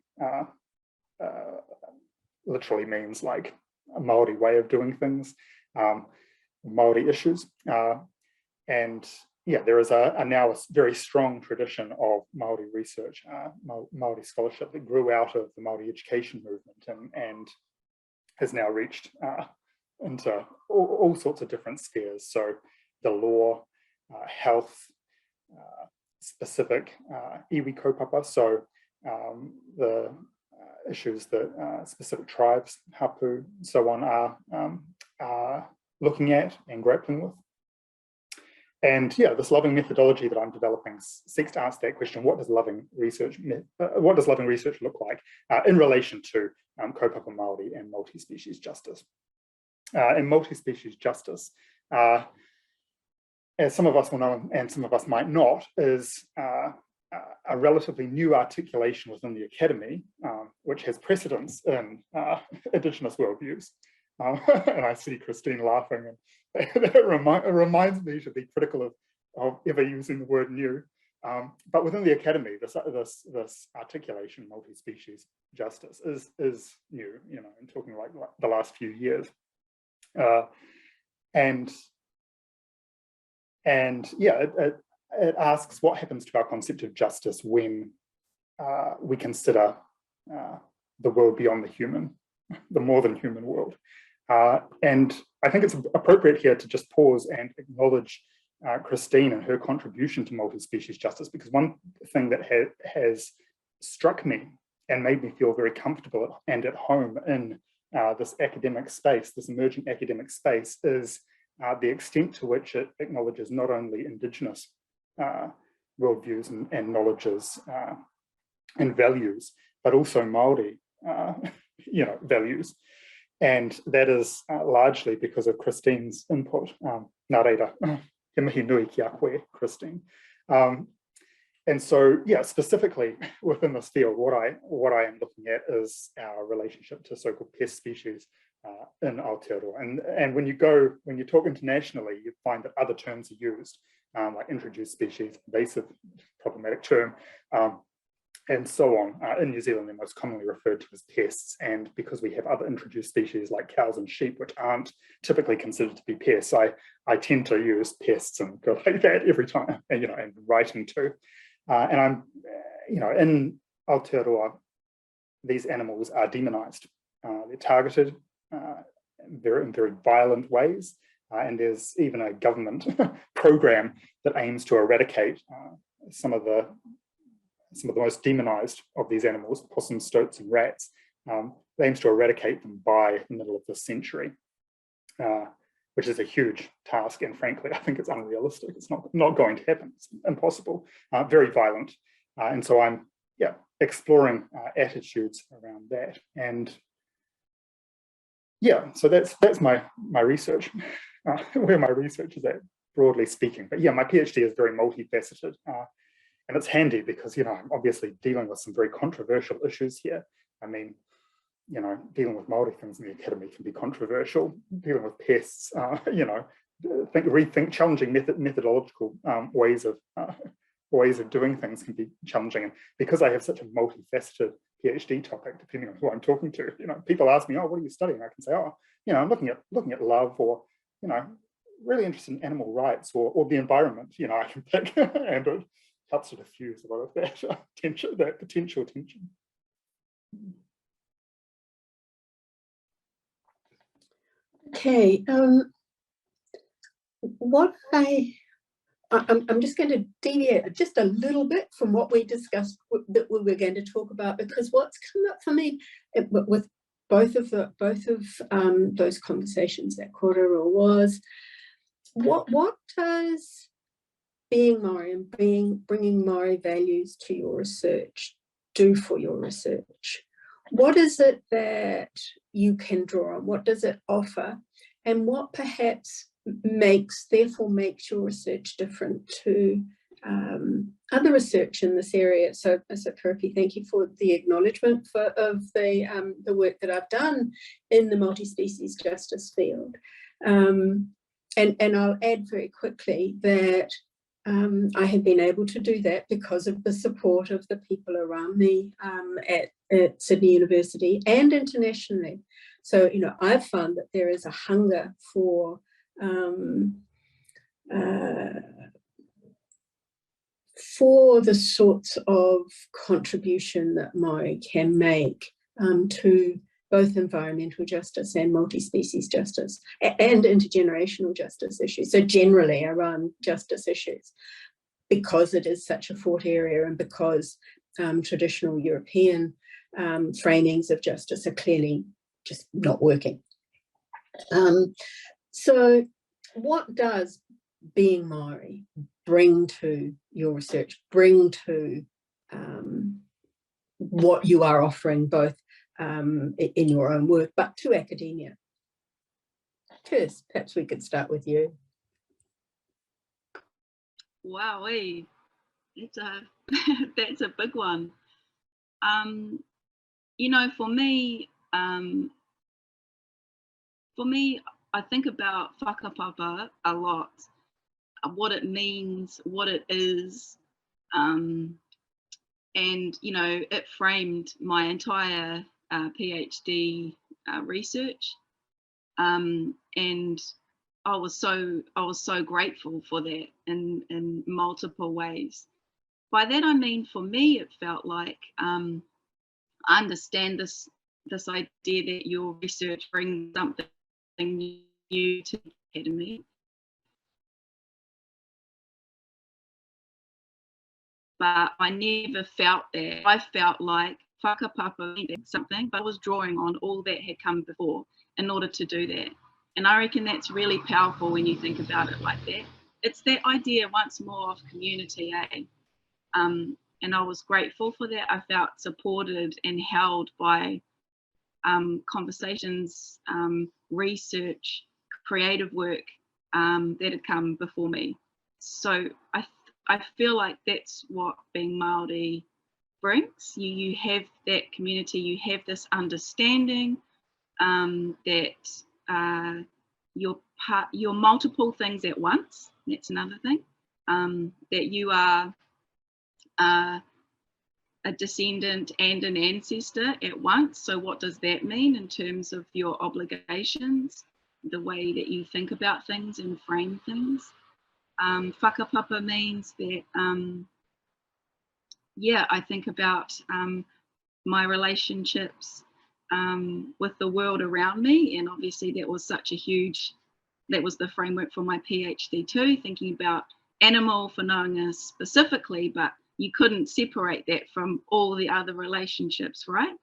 literally means like a Māori way of doing things, Māori issues. And yeah, there is now a very strong tradition of Māori research, Māori scholarship that grew out of the Māori education movement and has now reached into all sorts of different spheres. So the law, health, specific iwi kaupapa, so the issues that specific tribes, hapu, so on, are looking at and grappling with. And yeah, this loving methodology that I'm developing seeks to answer that question: what does loving research look like in relation to kaupapa Māori and multi-species justice? And multi-species justice, as some of us will know and some of us might not, is a relatively new articulation within the academy, which has precedence in Indigenous worldviews. And I see Christine laughing, and that reminds me to be critical of ever using the word new. But within the academy, this articulation, multi-species justice, is new. You know, I'm talking like the last few years, and yeah, it asks what happens to our concept of justice when we consider the world beyond the human, the more than human world. And I think it's appropriate here to just pause and acknowledge Christine and her contribution to multi-species justice, because one thing that has struck me and made me feel very comfortable and at home in this academic space, this emerging academic space, is the extent to which it acknowledges not only Indigenous worldviews and knowledges and values, but also Māori, you know, values. And that is largely because of Christine's input. Nā reira, he mihi nui ki a koe, Christine. And so, yeah, specifically within this field, what I am looking at is our relationship to so-called pest species in Aotearoa. And when you talk internationally, you find that other terms are used, like introduced species, invasive, problematic term, and so on. In New Zealand, they're most commonly referred to as pests. And because we have other introduced species like cows and sheep, which aren't typically considered to be pests, I tend to use pests and go like that every time, and and writing too. And I'm, in Aotearoa, these animals are demonized. They're targeted in very violent ways. And there's even a government program that aims to eradicate some of the most demonized of these animals, possums, stoats, and rats. It aims to eradicate them by the middle of this century, which is a huge task. And frankly, I think it's unrealistic. It's not going to happen. It's impossible. Very violent. And so I'm exploring attitudes around that. And so that's my research, where my research is at, broadly speaking. But my PhD is very multifaceted. And it's handy because, I'm obviously dealing with some very controversial issues here. I mean, dealing with Maori things in the academy can be controversial. Dealing with pests, rethink challenging methodological ways of doing things can be challenging. And because I have such a multifaceted PhD topic, depending on who I'm talking to, people ask me, "Oh, what are you studying?" I can say, "Oh, I'm looking at love," or really interested in animal rights or the environment. I can pick, and it helps to diffuse a lot of that tension, that potential tension. Okay, I'm just going to deviate just a little bit from what we discussed that we were going to talk about, because what's come up for me with both of those conversations at Wairua was what does being Maori and bringing Maori values to your research do for your research? What is it that you can draw on? What does it offer? And what perhaps makes your research different to other research in this area? So Phillip, thank you for the acknowledgement of the work that I've done in the multi-species justice field. And I'll add very quickly that I have been able to do that because of the support of the people around me at Sydney University and internationally. So, I've found that there is a hunger for the sorts of contribution that Maori can make to both environmental justice and multi-species justice and intergenerational justice issues. So generally around justice issues, because it is such a fraught area and because traditional European framings of justice are clearly just not working. So what does being Maori bring to your research, bring to what you are offering both in your own work, but to academia? Kirsty, perhaps we could start with you. Wow, that's a big one. For me, I think about whakapapa a lot, what it means, what it is, and it framed my entire PhD research, and I was so grateful for that in multiple ways. By that I mean, for me, it felt like I understand this idea that your research brings something new to the academy, but I never felt that. I felt like whakapapa meant something, but I was drawing on all that had come before in order to do that. And I reckon that's really powerful when you think about it like that. It's that idea once more of community, and I was grateful for that. I felt supported and held by conversations, research, creative work that had come before me. So I feel like that's what being Māori brings. You have that community, you have this understanding, that you're multiple things at once. That's another thing. That you are a descendant and an ancestor at once. So what does that mean in terms of your obligations, the way that you think about things and frame things? Whakapapa means that, I think about my relationships with the world around me, and obviously that was the framework for my PhD too, thinking about animal whanaunga specifically, but you couldn't separate that from all the other relationships, right?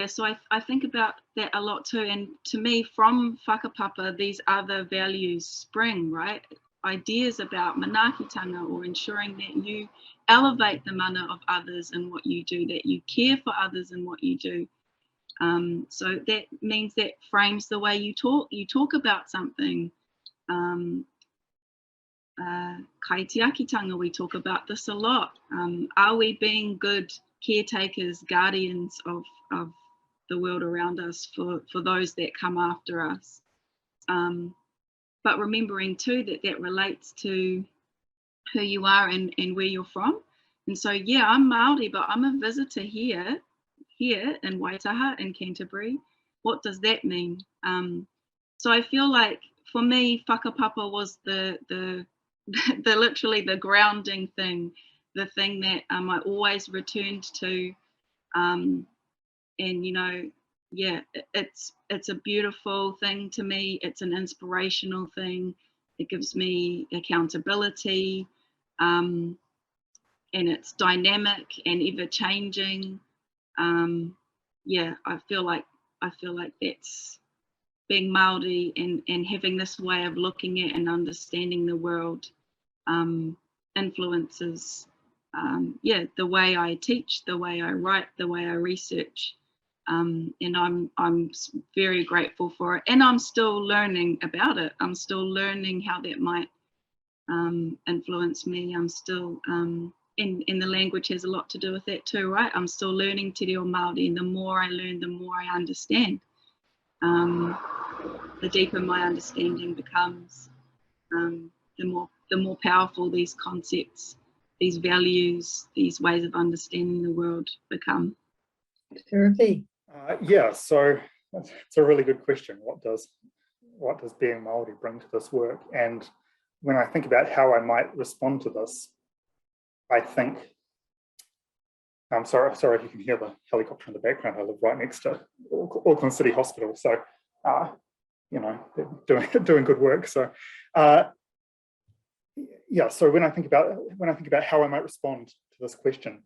So I think about that a lot too, and to me, from whakapapa, these other values spring, right? Ideas about manaakitanga, or ensuring that you elevate the mana of others in what you do, that you care for others in what you do. So that means that frames the way you talk about something. Kaitiakitanga, we talk about this a lot. Are we being good caretakers, guardians of the world around us for those that come after us? But remembering too that relates to who you are and where you're from. And so, I'm Māori, but I'm a visitor here in Waitaha, in Canterbury. What does that mean? So I feel like for me, whakapapa was the literally the grounding thing, the thing that I always returned to, and it's a beautiful thing to me. It's an inspirational thing. It gives me accountability, and it's dynamic and ever changing. I feel like that's being Māori and having this way of looking at and understanding the world influences the way I teach, the way I write, the way I research, and I'm very grateful for it, and I'm still learning about it. I'm still learning how that might influence me. I'm still and the language has a lot to do with that too, right? I'm still learning te reo Māori, and the more I learn, the more I understand. The deeper my understanding becomes, the more powerful these concepts, these values, these ways of understanding the world become. Therapy. So it's a really good question. What does being Māori bring to this work? And when I think about how I might respond to this, I think, I'm sorry if you can hear the helicopter in the background. I live right next to Auckland City Hospital, so they're doing good work. So so when I think about how I might respond to this question,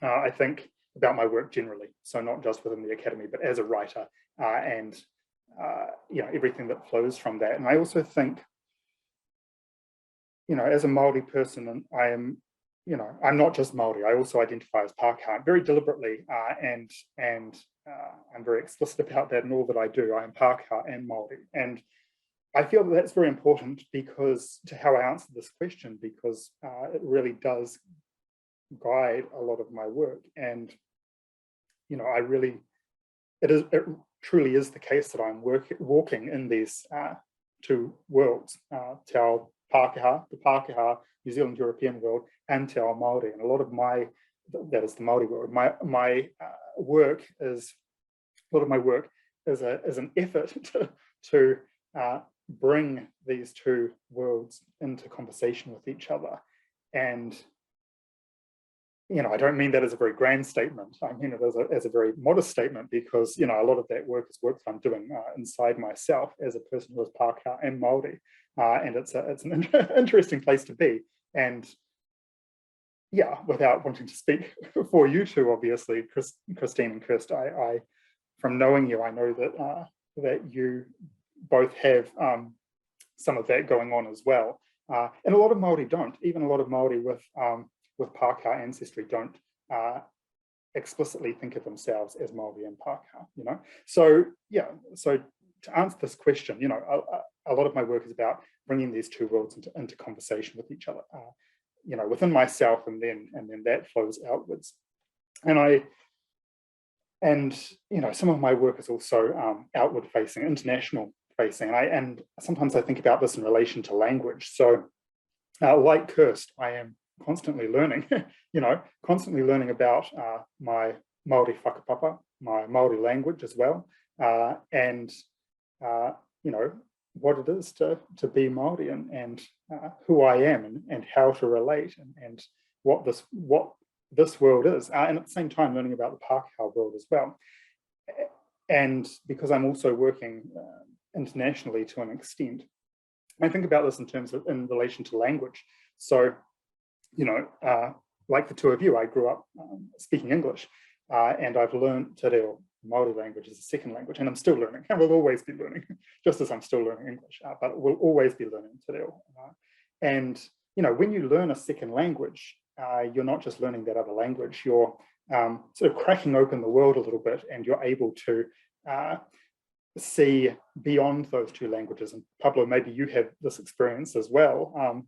I think about my work generally. So not just within the academy, but as a writer, and everything that flows from that. And I also think, as a Māori person, and I am, I'm not just Māori. I also identify as Pākehā very deliberately, and I'm very explicit about that in all that I do. I am Pākehā and Māori, and I feel that that's very important to how I answer this question, because it really does guide a lot of my work. And it truly is the case that I'm walking in these two worlds, te ao Pākehā, the Pākehā New Zealand European world, and te ao Māori. And a lot of that is the Māori world. My work is an effort to bring these two worlds into conversation with each other. And I don't mean that as a very grand statement. I mean it as a very modest statement, because a lot of that work is work that I'm doing inside myself as a person who is Pākehā and Māori, and it's an interesting place to be. And without wanting to speak for you two, obviously, Christine and Kirsty, I from knowing you, I know that you both have some of that going on as well. And a lot of Māori don't. Even a lot of Māori with Pākehā ancestry don't explicitly think of themselves as Māori and Pākehā. So to answer this question, a lot of my work is about bringing these two worlds into conversation with each other, within myself, and then that flows outwards. And And some of my work is also outward facing, international facing, and sometimes I think about this in relation to language. So like Kirsty, I am constantly learning, constantly learning about my Maori whakapapa, my Maori language as well, and what it is to be Maori, and who I am, and how to relate, and what this world is, and at the same time learning about the Pākehā world as well. And because I'm also working internationally to an extent, I think about this in relation to language. So, like the two of you, I grew up speaking English, and I've learned te reo Maori language as a second language, and I'm still learning, and will always be learning, just as I'm still learning English, but we'll always be learning te reo. And when you learn a second language, you're not just learning that other language, you're sort of cracking open the world a little bit, and you're able to see beyond those two languages. And Pablo, maybe you have this experience as well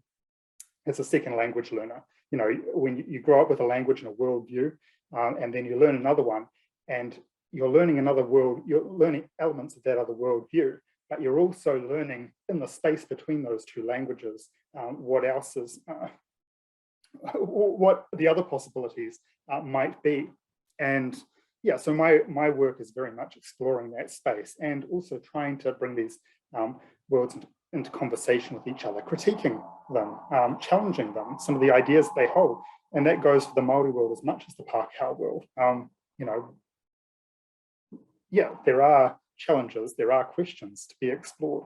as a second language learner. When you grow up with a language and a worldview, and then you learn another one, and you're learning you're learning elements of that other worldview, but you're also learning in the space between those two languages what else is, what the other possibilities might be. And yeah, so my work is very much exploring that space, and also trying to bring these worlds into conversation with each other, critiquing them, challenging them, some of the ideas that they hold. And that goes for the Maori world as much as the Pākehā world. Yeah, there are challenges, there are questions to be explored.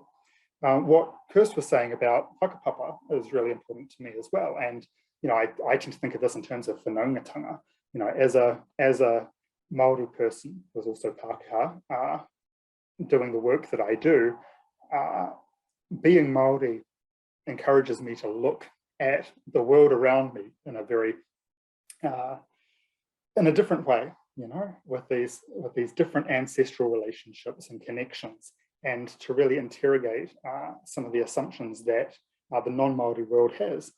What Kirsty was saying about whakapapa is really important to me as well. And I tend to think of this in terms of whanaungatanga. As a Maori person who's also Pākehā, doing the work that I do, being Maori encourages me to look at the world around me in a very in a different way, with these different ancestral relationships and connections, and to really interrogate some of the assumptions that the non-Maori world has.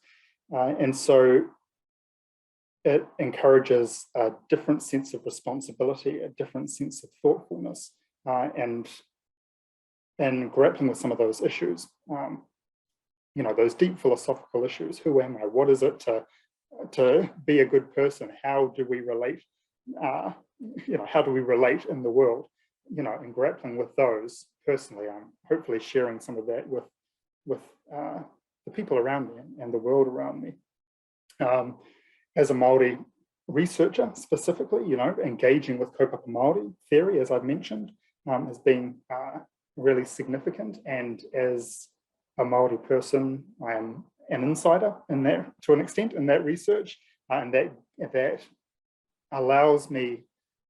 And so it encourages a different sense of responsibility, a different sense of thoughtfulness, and grappling with some of those issues, those deep philosophical issues. Who am I? What is it to be a good person? How do we relate? How do we relate in the world? And grappling with those personally. I'm hopefully sharing some of that with the people around me and the world around me. As a Maori researcher specifically, engaging with kaupapa Māori theory, as I've mentioned, has been really significant. And as a Maori person, I am an insider in that, to an extent, in that research, and that allows me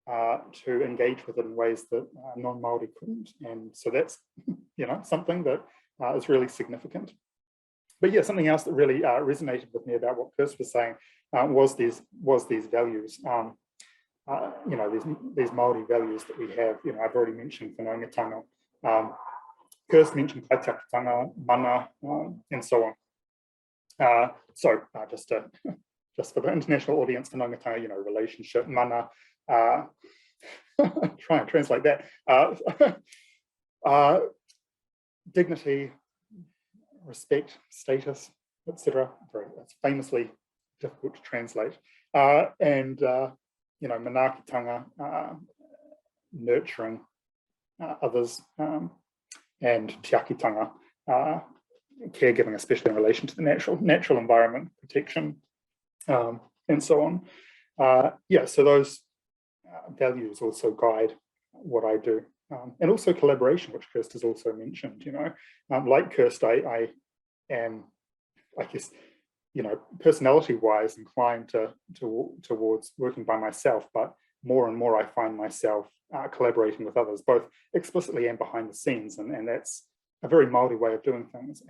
to engage with it in ways that non-Maori couldn't. And so that's something that is really significant. But yeah, something else that really resonated with me about what Kirsty was saying was these values. These Maori values that we have. I've already mentioned whanaungatanga. Kirsty mentioned kaitiakitanga, mana, and so on. Just for the international audience, whanaungatanga, relationship, mana. Try and translate that. Dignity, respect, status, etc. It's famously difficult to translate. And manaakitanga, nurturing others, and tiakitanga, caregiving, especially in relation to the natural environment, protection, and so on. So those values also guide what I do. And also collaboration, which Kirsty has also mentioned. Like Kirsty, I am, I guess, personality-wise inclined towards working by myself, but more and more I find myself collaborating with others, both explicitly and behind the scenes, and that's a very Maori way of doing things.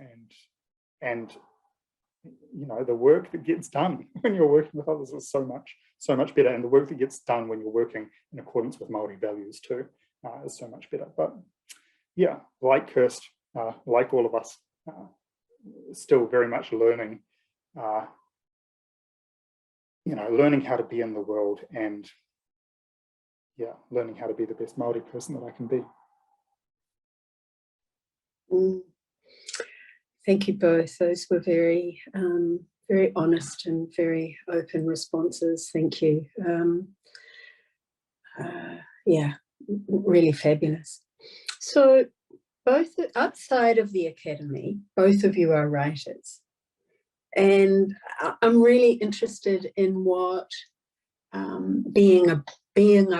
And the work that gets done when you're working with others is so much better, and the work that gets done when you're working in accordance with Maori values too is so much better. But yeah, like Kirsty, like all of us, still very much learning, learning how to be in the world, and yeah, learning how to be the best Maori person that I can be. Thank you both. Those were very, very honest and very open responses. Thank you. Yeah, really fabulous. So both outside of the academy, both of you are writers. And I'm really interested in what being a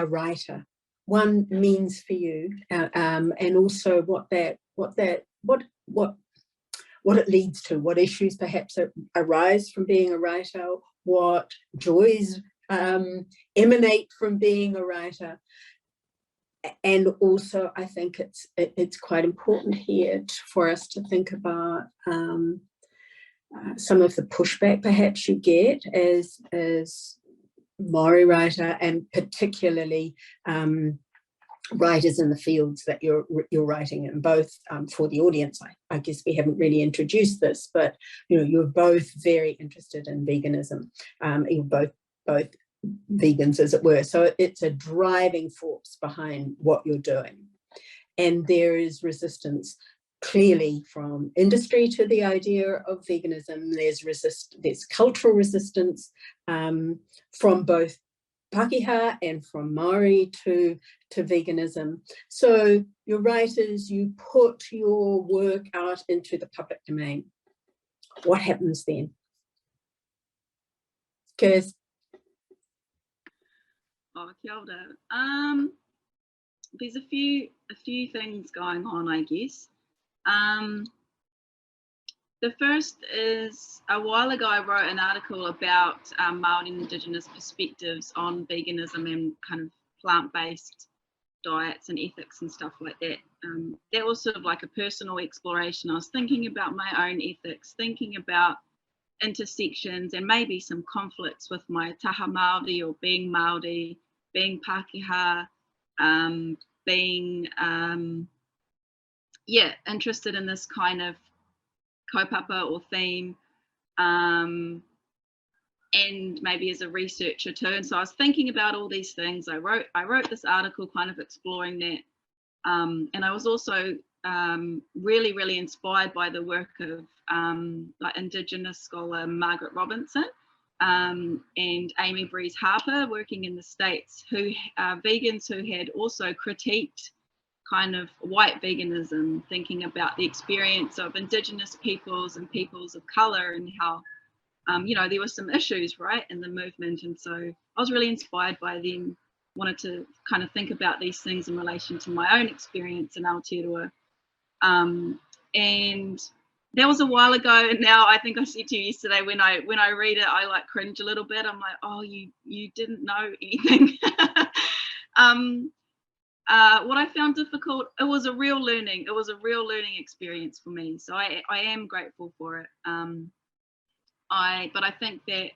writer, one, means for you, and also what it leads to, what issues perhaps arise from being a writer, what joys emanate from being a writer. And also, I think it's quite important here for us to think about some of the pushback perhaps you get as Maori writer, and particularly writers in the fields that you're writing in, both for the audience. I guess we haven't really introduced this, but you're both very interested in veganism. You're both vegans, as it were. So it's a driving force behind what you're doing. And there is resistance clearly from industry to the idea of veganism. There's cultural resistance from both Pākehā and from Maori to veganism. So you're writers, you put your work out into the public domain. What happens then? Kirsty? Oh, kia ora. There's a few things going on, I guess. The first is, a while ago I wrote an article about Maori and Indigenous perspectives on veganism and kind of plant-based diets and ethics and stuff like that. That was sort of like a personal exploration. I was thinking about my own ethics, thinking about intersections and maybe some conflicts with my taha Māori or being Māori, being Pākehā, being interested in this kind of kaupapa or theme, and maybe as a researcher too. And so I was thinking about all these things. I wrote this article kind of exploring that, and I was also really, really inspired by the work of like Indigenous scholar Margaret Robinson and Amy Breeze Harper, working in the States, who are vegans who had also critiqued kind of white veganism, thinking about the experience of Indigenous peoples and peoples of colour, and how there were some issues, right, in the movement. And so I was really inspired by them, wanted to kind of think about these things in relation to my own experience in Aotearoa. And that was a while ago, and now I think I said to you yesterday, when I read it, I like cringe a little bit. I'm like, oh, you didn't know anything. What I found difficult, it was a real learning experience for me. So I am grateful for it. But I think that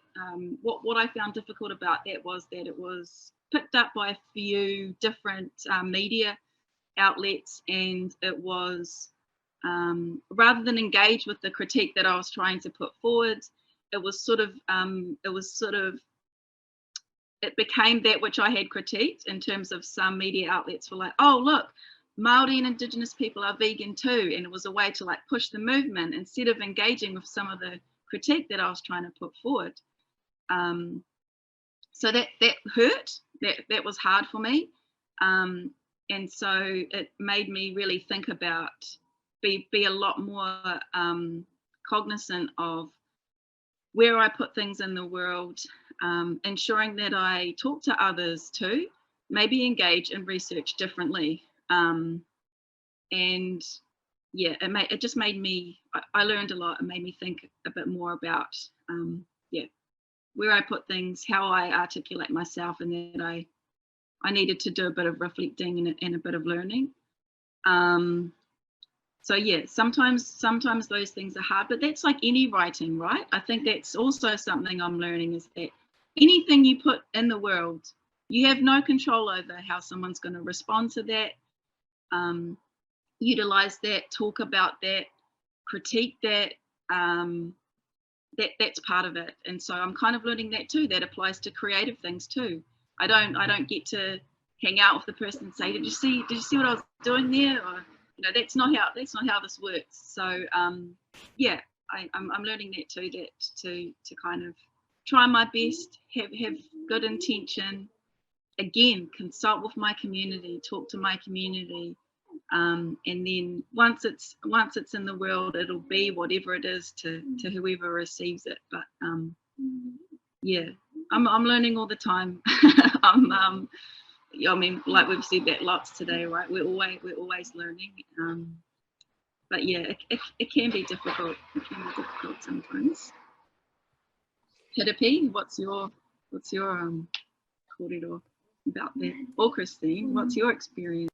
what I found difficult about that was that it was picked up by a few different media outlets, and it was rather than engage with the critique that I was trying to put forward, it became that which I had critiqued, in terms of some media outlets were like, oh, look, Māori and Indigenous people are vegan too. And it was a way to like push the movement instead of engaging with some of the critique that I was trying to put forward. So that hurt, that was hard for me. And so it made me really think about, be a lot more cognizant of where I put things in the world, ensuring that I talk to others too, maybe engage in research differently. And yeah, it just made me, I learned a lot. It made me think a bit more about, where I put things, how I articulate myself, and that I needed to do a bit of reflecting and a bit of learning. So yeah, sometimes those things are hard, but that's like any writing, right? I think that's also something I'm learning, is that anything you put in the world, you have no control over how someone's going to respond to that, utilize that, talk about that, critique that. That's part of it. And so I'm kind of learning that too. That applies to creative things too. I don't get to hang out with the person and say, did you see what I was doing there? Or, you know, that's not how this works. So yeah, I'm learning that too, to kind of try my best, have good intention, again, consult with my community, talk to my community, and then once it's in the world, it'll be whatever it is to whoever receives it. But yeah, I'm learning all the time. I mean, like we've said that lots today, right? We're always learning. But yeah, it can be difficult. It can be difficult sometimes. Phillip, what's your kōrero about that? Or Christine, what's your experience?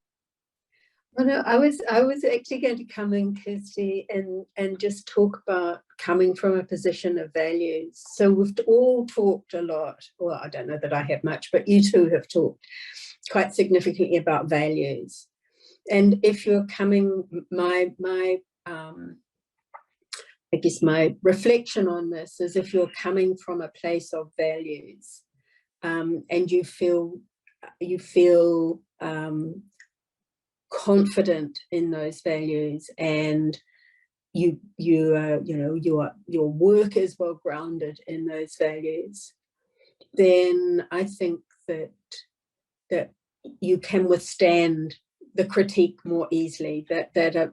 Well, no, I was actually going to come in, Kirsty, and just talk about coming from a position of values. So we've all talked a lot, well, I don't know that I have much, but you two have talked quite significantly about values. And if you're coming, I guess my reflection on this is, if you're coming from a place of values, and you feel confident in those values, and your work is well grounded in those values, then I think that you can withstand the critique more easily, that a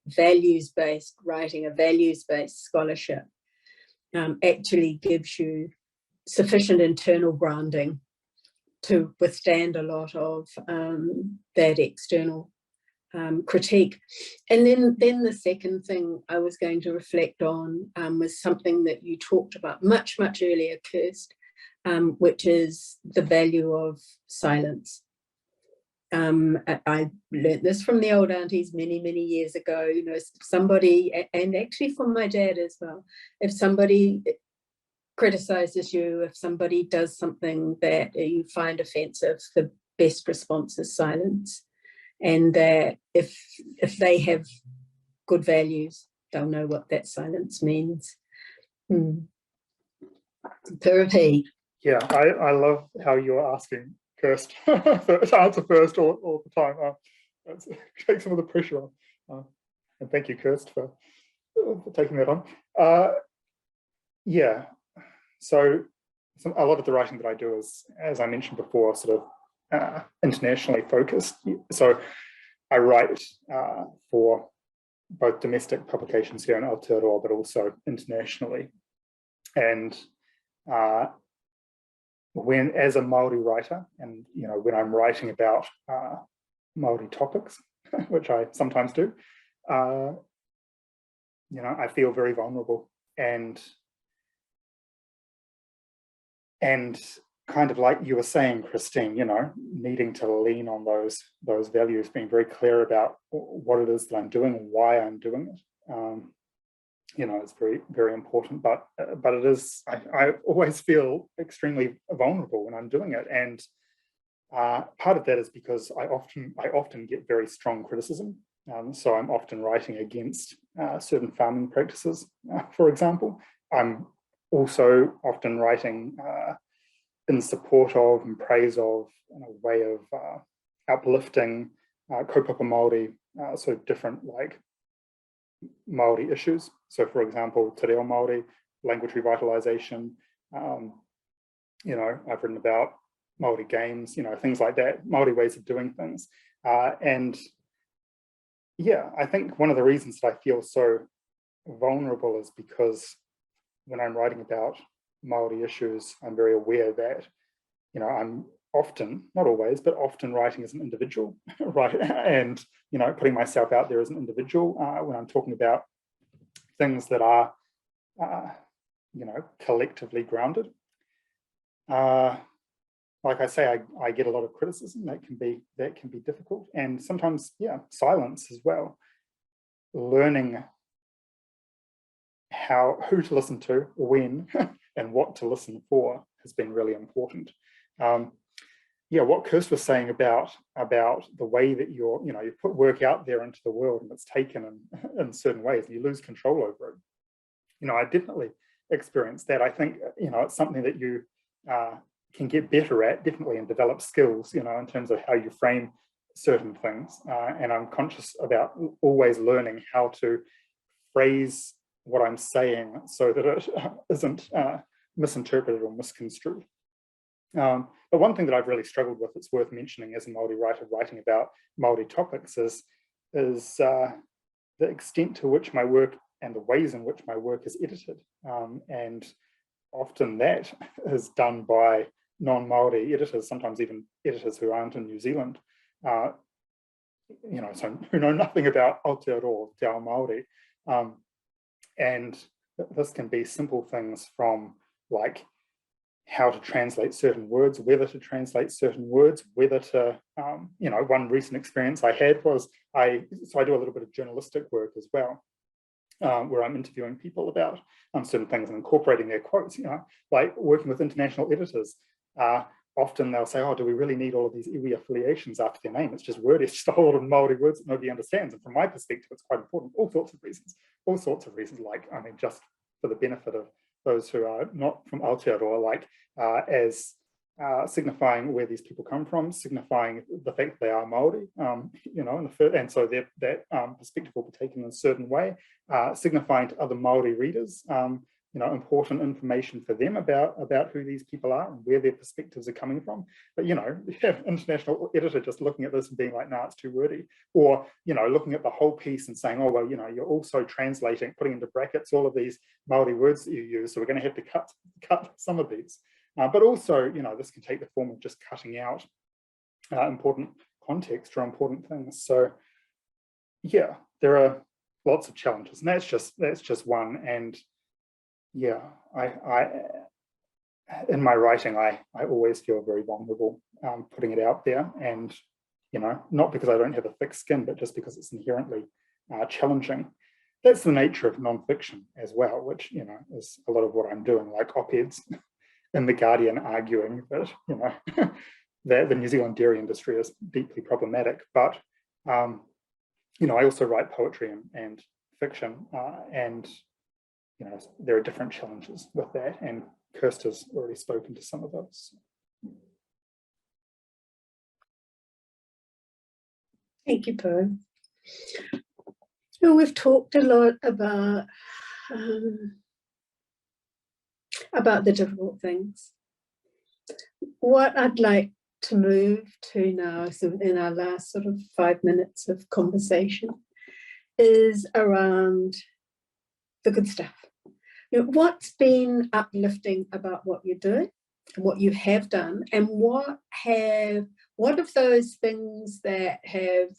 values-based writing, a values-based scholarship actually gives you sufficient internal grounding to withstand a lot of that external critique. And then the second thing I was going to reflect on was something that you talked about much earlier, Kirsty, which is the value of silence. I learned this from the old aunties many years ago. You know, somebody, and actually from my dad as well, if somebody criticizes you, if somebody does something that you find offensive, the best response is silence. And that if they have good values, they'll know what that silence means. Phillip. Yeah, I love how you're asking Kirsty to answer first all the time. Take some of the pressure on. And thank you, Kirsty, for taking that on. Yeah, so a lot of the writing that I do is, as I mentioned before, sort of internationally focused. So I write for both domestic publications here in Aotearoa, but also internationally. And as a Maori writer, and when I'm writing about Maori topics, which I sometimes do, I feel very vulnerable and kind of like you were saying, Christine, needing to lean on those values, being very clear about what it is that I'm doing and why I'm doing it. It's very, very important, but it is, I always feel extremely vulnerable when I'm doing it. And part of that is because I often get very strong criticism. So I'm often writing against certain farming practices, for example. I'm also often writing in support of and praise of, in a way of uplifting kaupapa Māori, so different like Māori issues. So for example, te reo Māori, language revitalization, I've written about Māori games, things like that, Māori ways of doing things. And yeah, I think one of the reasons that I feel so vulnerable is because when I'm writing about Māori issues, I'm very aware that, I'm often, not always, but often writing as an individual, right? And, putting myself out there as an individual when I'm talking about things that are, collectively grounded. Like I say, I get a lot of criticism that can be difficult, and sometimes, silence as well. Learning who to listen to, when, and what to listen for has been really important. What Kirsty was saying about the way that you put work out there into the world and it's taken in certain ways and you lose control over it. I definitely experienced that. I think, it's something that you can get better at, definitely, and develop skills, you know, in terms of how you frame certain things. And I'm conscious about always learning how to phrase what I'm saying so that it isn't misinterpreted or misconstrued. But one thing that I've really struggled with, it's worth mentioning as a Māori writer writing about Māori topics, is the extent to which my work and the ways in which my work is edited. And often that is done by non-Māori editors, sometimes even editors who aren't in New Zealand, you know, so who know nothing about Aotearoa, Te Ao Māori. And this can be simple things from like how to translate certain words, whether to translate certain words, whether to, you know, one recent experience I had was, so I do a little bit of journalistic work as well, where I'm interviewing people about certain things and incorporating their quotes, you know, like working with international editors. Often they'll say, oh, do we really need all of these iwi affiliations after their name? It's just word, it's just a whole lot of Māori words that nobody understands. And from my perspective, it's quite important, all sorts of reasons, like, I mean, just for the benefit of those who are not from Aotearoa, like as signifying where these people come from, signifying the fact that they are Māori, you know, and so that perspective will be taken in a certain way, signifying to other Māori readers, you know, important information for them about who these people are and where their perspectives are coming from. But, you know, you have international editor just looking at this and being like, nah, it's too wordy. Or, you know, looking at the whole piece and saying, oh, well, you know, you're also translating, putting into brackets all of these Māori words that you use, so we're going to have to cut some of these. But also, you know, this can take the form of just cutting out important context or important things. So, yeah, there are lots of challenges, and that's just one. And yeah, I in my writing, I always feel very vulnerable putting it out there, and, you know, not because I don't have a thick skin, but just because it's inherently challenging. That's the nature of nonfiction as well, which, you know, is a lot of what I'm doing, like op-eds in The Guardian arguing that, you know, that the New Zealand dairy industry is deeply problematic. But, you know, I also write poetry and fiction, and, you know, there are different challenges with that, and Kirsty's already spoken to some of those. Thank you, Po. So we've talked a lot about the difficult things. What I'd like to move to now, so in our last sort of 5 minutes of conversation, is around the good stuff. You know, what's been uplifting about what you're doing, what you have done, and what of those things that have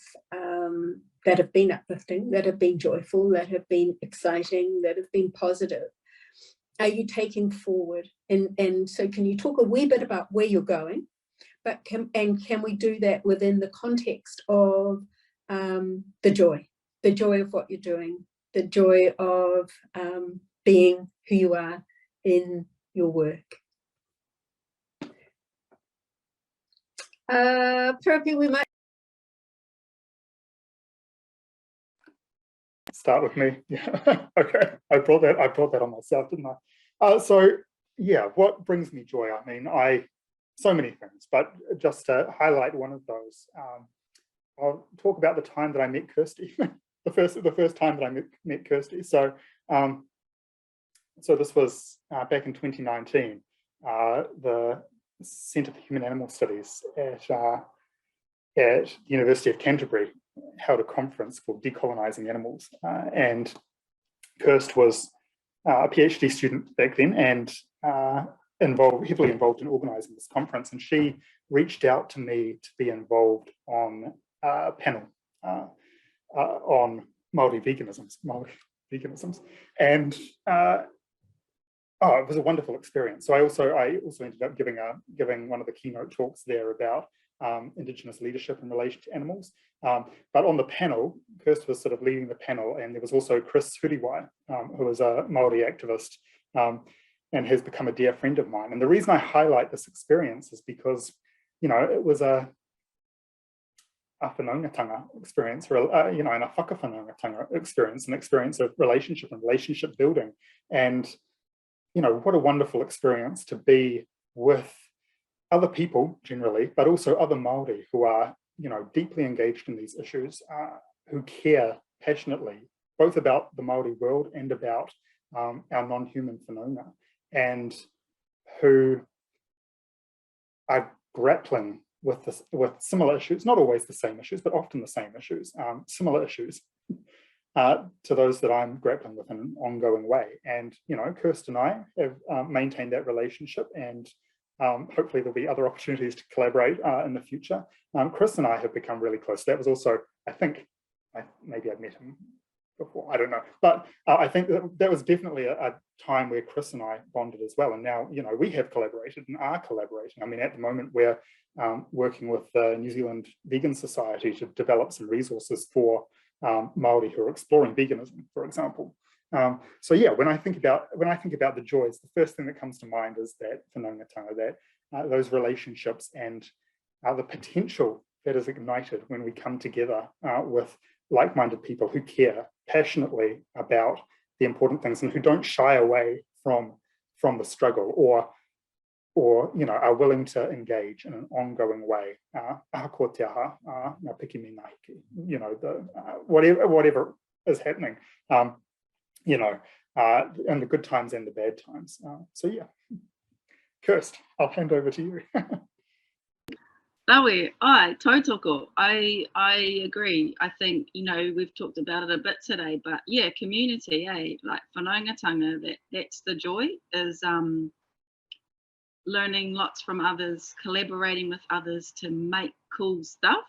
been uplifting, that have been joyful, that have been exciting, that have been positive, are you taking forward? And so can you talk a wee bit about where you're going, but can we do that within the context of the joy of what you're doing, the joy of being who you are in your work? Perhaps we might start with me. Yeah. Okay, I brought that on myself, didn't I? So yeah, what brings me joy? I mean, so many things, but just to highlight one of those, I'll talk about the time that I met Kirsty. the first time that I met Kirsty. So so this was back in 2019. The Centre for Human Animal Studies at the University of Canterbury held a conference called Decolonising Animals, and Kirsty was a PhD student back then, and heavily involved in organising this conference, and she reached out to me to be involved on a panel on Maori veganisms, and it was a wonderful experience. So I also ended up giving one of the keynote talks there about Indigenous leadership in relation to animals. But on the panel, Kirsty was sort of leading the panel, and there was also Chris Huriwai, who is a Maori activist and has become a dear friend of mine. And the reason I highlight this experience is because, you know, it was a whanaungatanga experience, you know, and a whakawhanaungatanga experience, an experience of relationship and relationship building. And, you know, what a wonderful experience to be with other people generally, but also other Māori who are, deeply engaged in these issues, who care passionately, both about the Māori world and about our non-human phenomena, and who are grappling with similar issues, not always the same issues, but often the same issues, similar issues to those that I'm grappling with in an ongoing way. And, Kirsty and I have maintained that relationship, and hopefully there'll be other opportunities to collaborate in the future. Chris and I have become really close. That was also, I think, maybe I've met him before, I don't know. But I think that was definitely a time where Chris and I bonded as well. And now, we have collaborated and are collaborating. I mean, at the moment, we're working with the New Zealand Vegan Society to develop some resources for Māori who are exploring veganism, for example. So yeah, when I think about the joys, the first thing that comes to mind is that whanaungatanga, that those relationships and the potential that is ignited when we come together with like-minded people who care passionately about the important things and who don't shy away from the struggle, or are willing to engage in an ongoing way. Aha ko te aha, ngā piki me ngā hiki, whatever is happening, in the good times and the bad times. So yeah, Kirsty, I'll hand over to you. Rawe, ai, tautoko. I agree. I think, we've talked about it a bit today, but yeah, community, like whanaungatanga, that's the joy, is learning lots from others, collaborating with others to make cool stuff,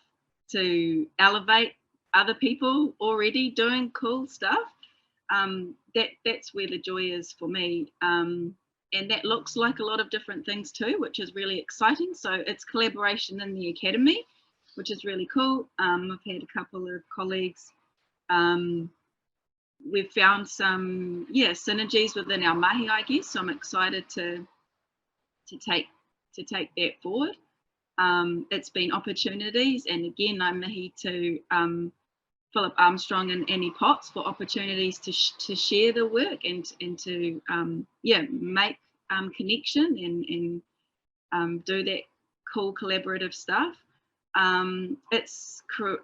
to elevate other people already doing cool stuff. That's where the joy is for me. And that looks like a lot of different things too, which is really exciting. So it's collaboration in the academy, which is really cool. I've had a couple of colleagues. We've found some, synergies within our mahi, I guess. So I'm excited to take that forward. It's been opportunities, and again, I'm mahi to Phillip Armstrong and Annie Potts for opportunities to share the work and to make connection and do that cool collaborative stuff. It's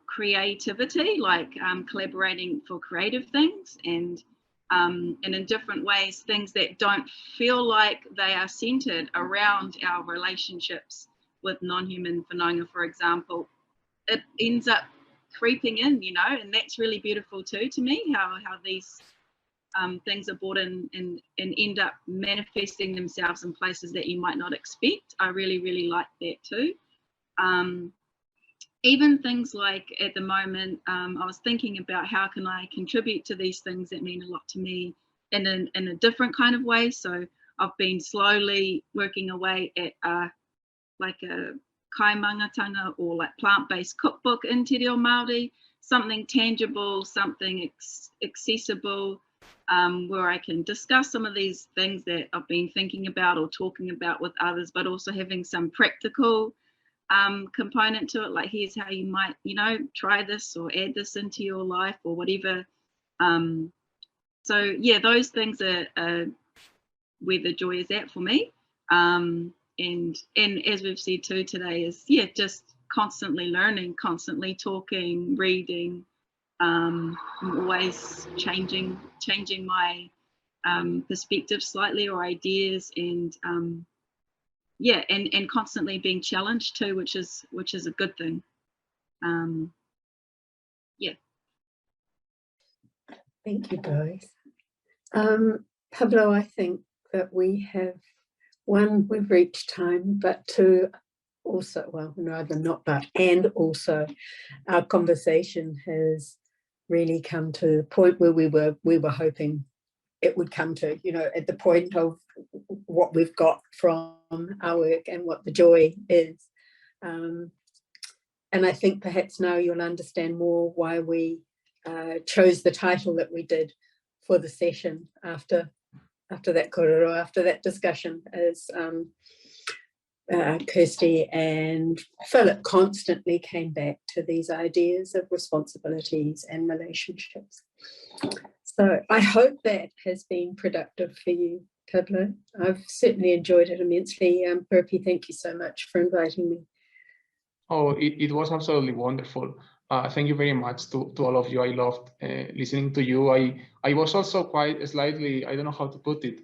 creativity, like collaborating for creative things, and in different ways, things that don't feel like they are centered around our relationships with non-human whanaunga, for example. It ends up creeping in, and that's really beautiful too to me, how these things are brought in and end up manifesting themselves in places that you might not expect. I really, really like that too. Even things like at the moment, I was thinking about how can I contribute to these things that mean a lot to me in a different kind of way. So I've been slowly working away at like a kaimangatanga or like plant-based cookbook in Te Reo Māori, something tangible, something accessible, where I can discuss some of these things that I've been thinking about or talking about with others, but also having some practical component to it, like here's how you might, try this or add this into your life or whatever. So yeah, those things are where the joy is at for me. And as we've said too today is, just constantly learning, constantly talking, reading, always changing my perspective slightly or ideas, and and constantly being challenged too, which is a good thing. Thank you both. Pablo, I think that we have, one, we've reached time, but two, also, well, neither not but, and also our conversation has really come to the point where we were hoping it would come to, at the point of what we've got from our work and what the joy is. And I think perhaps now you'll understand more why we chose the title that we did for the session after that korero, after that discussion, as Kirsty and Phillip constantly came back to these ideas of responsibilities and relationships. So I hope that has been productive for you Pablo. I've certainly enjoyed it immensely. Perpi, thank you so much for inviting me. Oh, it was absolutely wonderful. Thank you very much to all of you. I loved listening to you. I was also quite slightly, I don't know how to put it,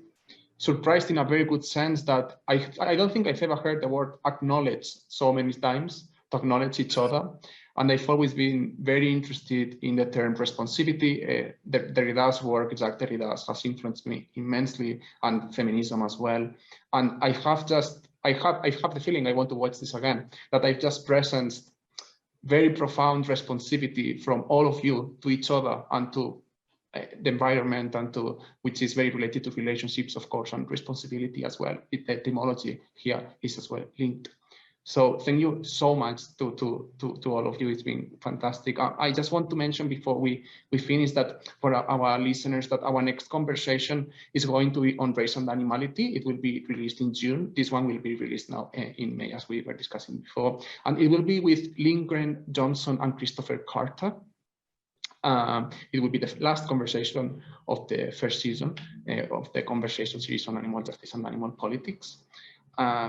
surprised in a very good sense that I don't think I've ever heard the word acknowledge so many times, to acknowledge each other. And I've always been very interested in the term responsibility. Derrida's work, Jacques Derrida's, has influenced me immensely, and feminism as well. And I have the feeling I want to watch this again, that I've just presenced very profound responsibility from all of you to each other and to the environment, and to, which is very related to relationships, of course, and responsibility as well. The etymology here is as well linked. So thank you so much to all of you. It's been fantastic. I just want to mention before we finish that for our listeners, that our next conversation is going to be on race and animality. It will be released in June. This one will be released now in May, as we were discussing before. And it will be with Lindgren, Johnson, and Christopher Carter. It will be the last conversation of the first season of the conversation series on animal justice and animal politics.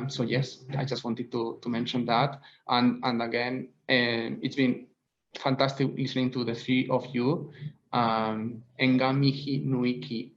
So yes, I just wanted to mention that. And again, it's been fantastic listening to the three of you. Enga mihi nuiki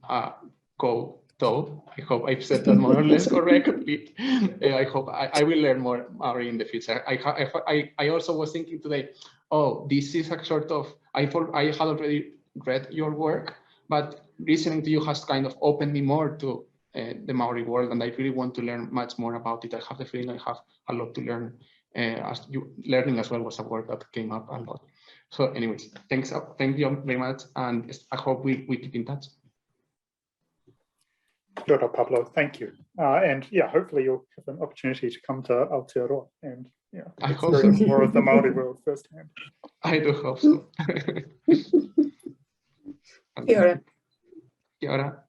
ko to. I hope I've said that more or less correctly. I hope I will learn more Maori in the future. I also was thinking today, oh, this is a sort of, I had already read your work, but listening to you has kind of opened me more to the Maori world, and I really want to learn much more about it. I have the feeling I have a lot to learn. As you learning as well was a word that came up a lot. So anyways, thank you very much, and I hope we keep in touch. Kia ora, Pablo, thank you. And yeah, hopefully you'll have an opportunity to come to Aotearoa and experience more of the Maori world firsthand. I do hope so. Kia ora. Kia ora.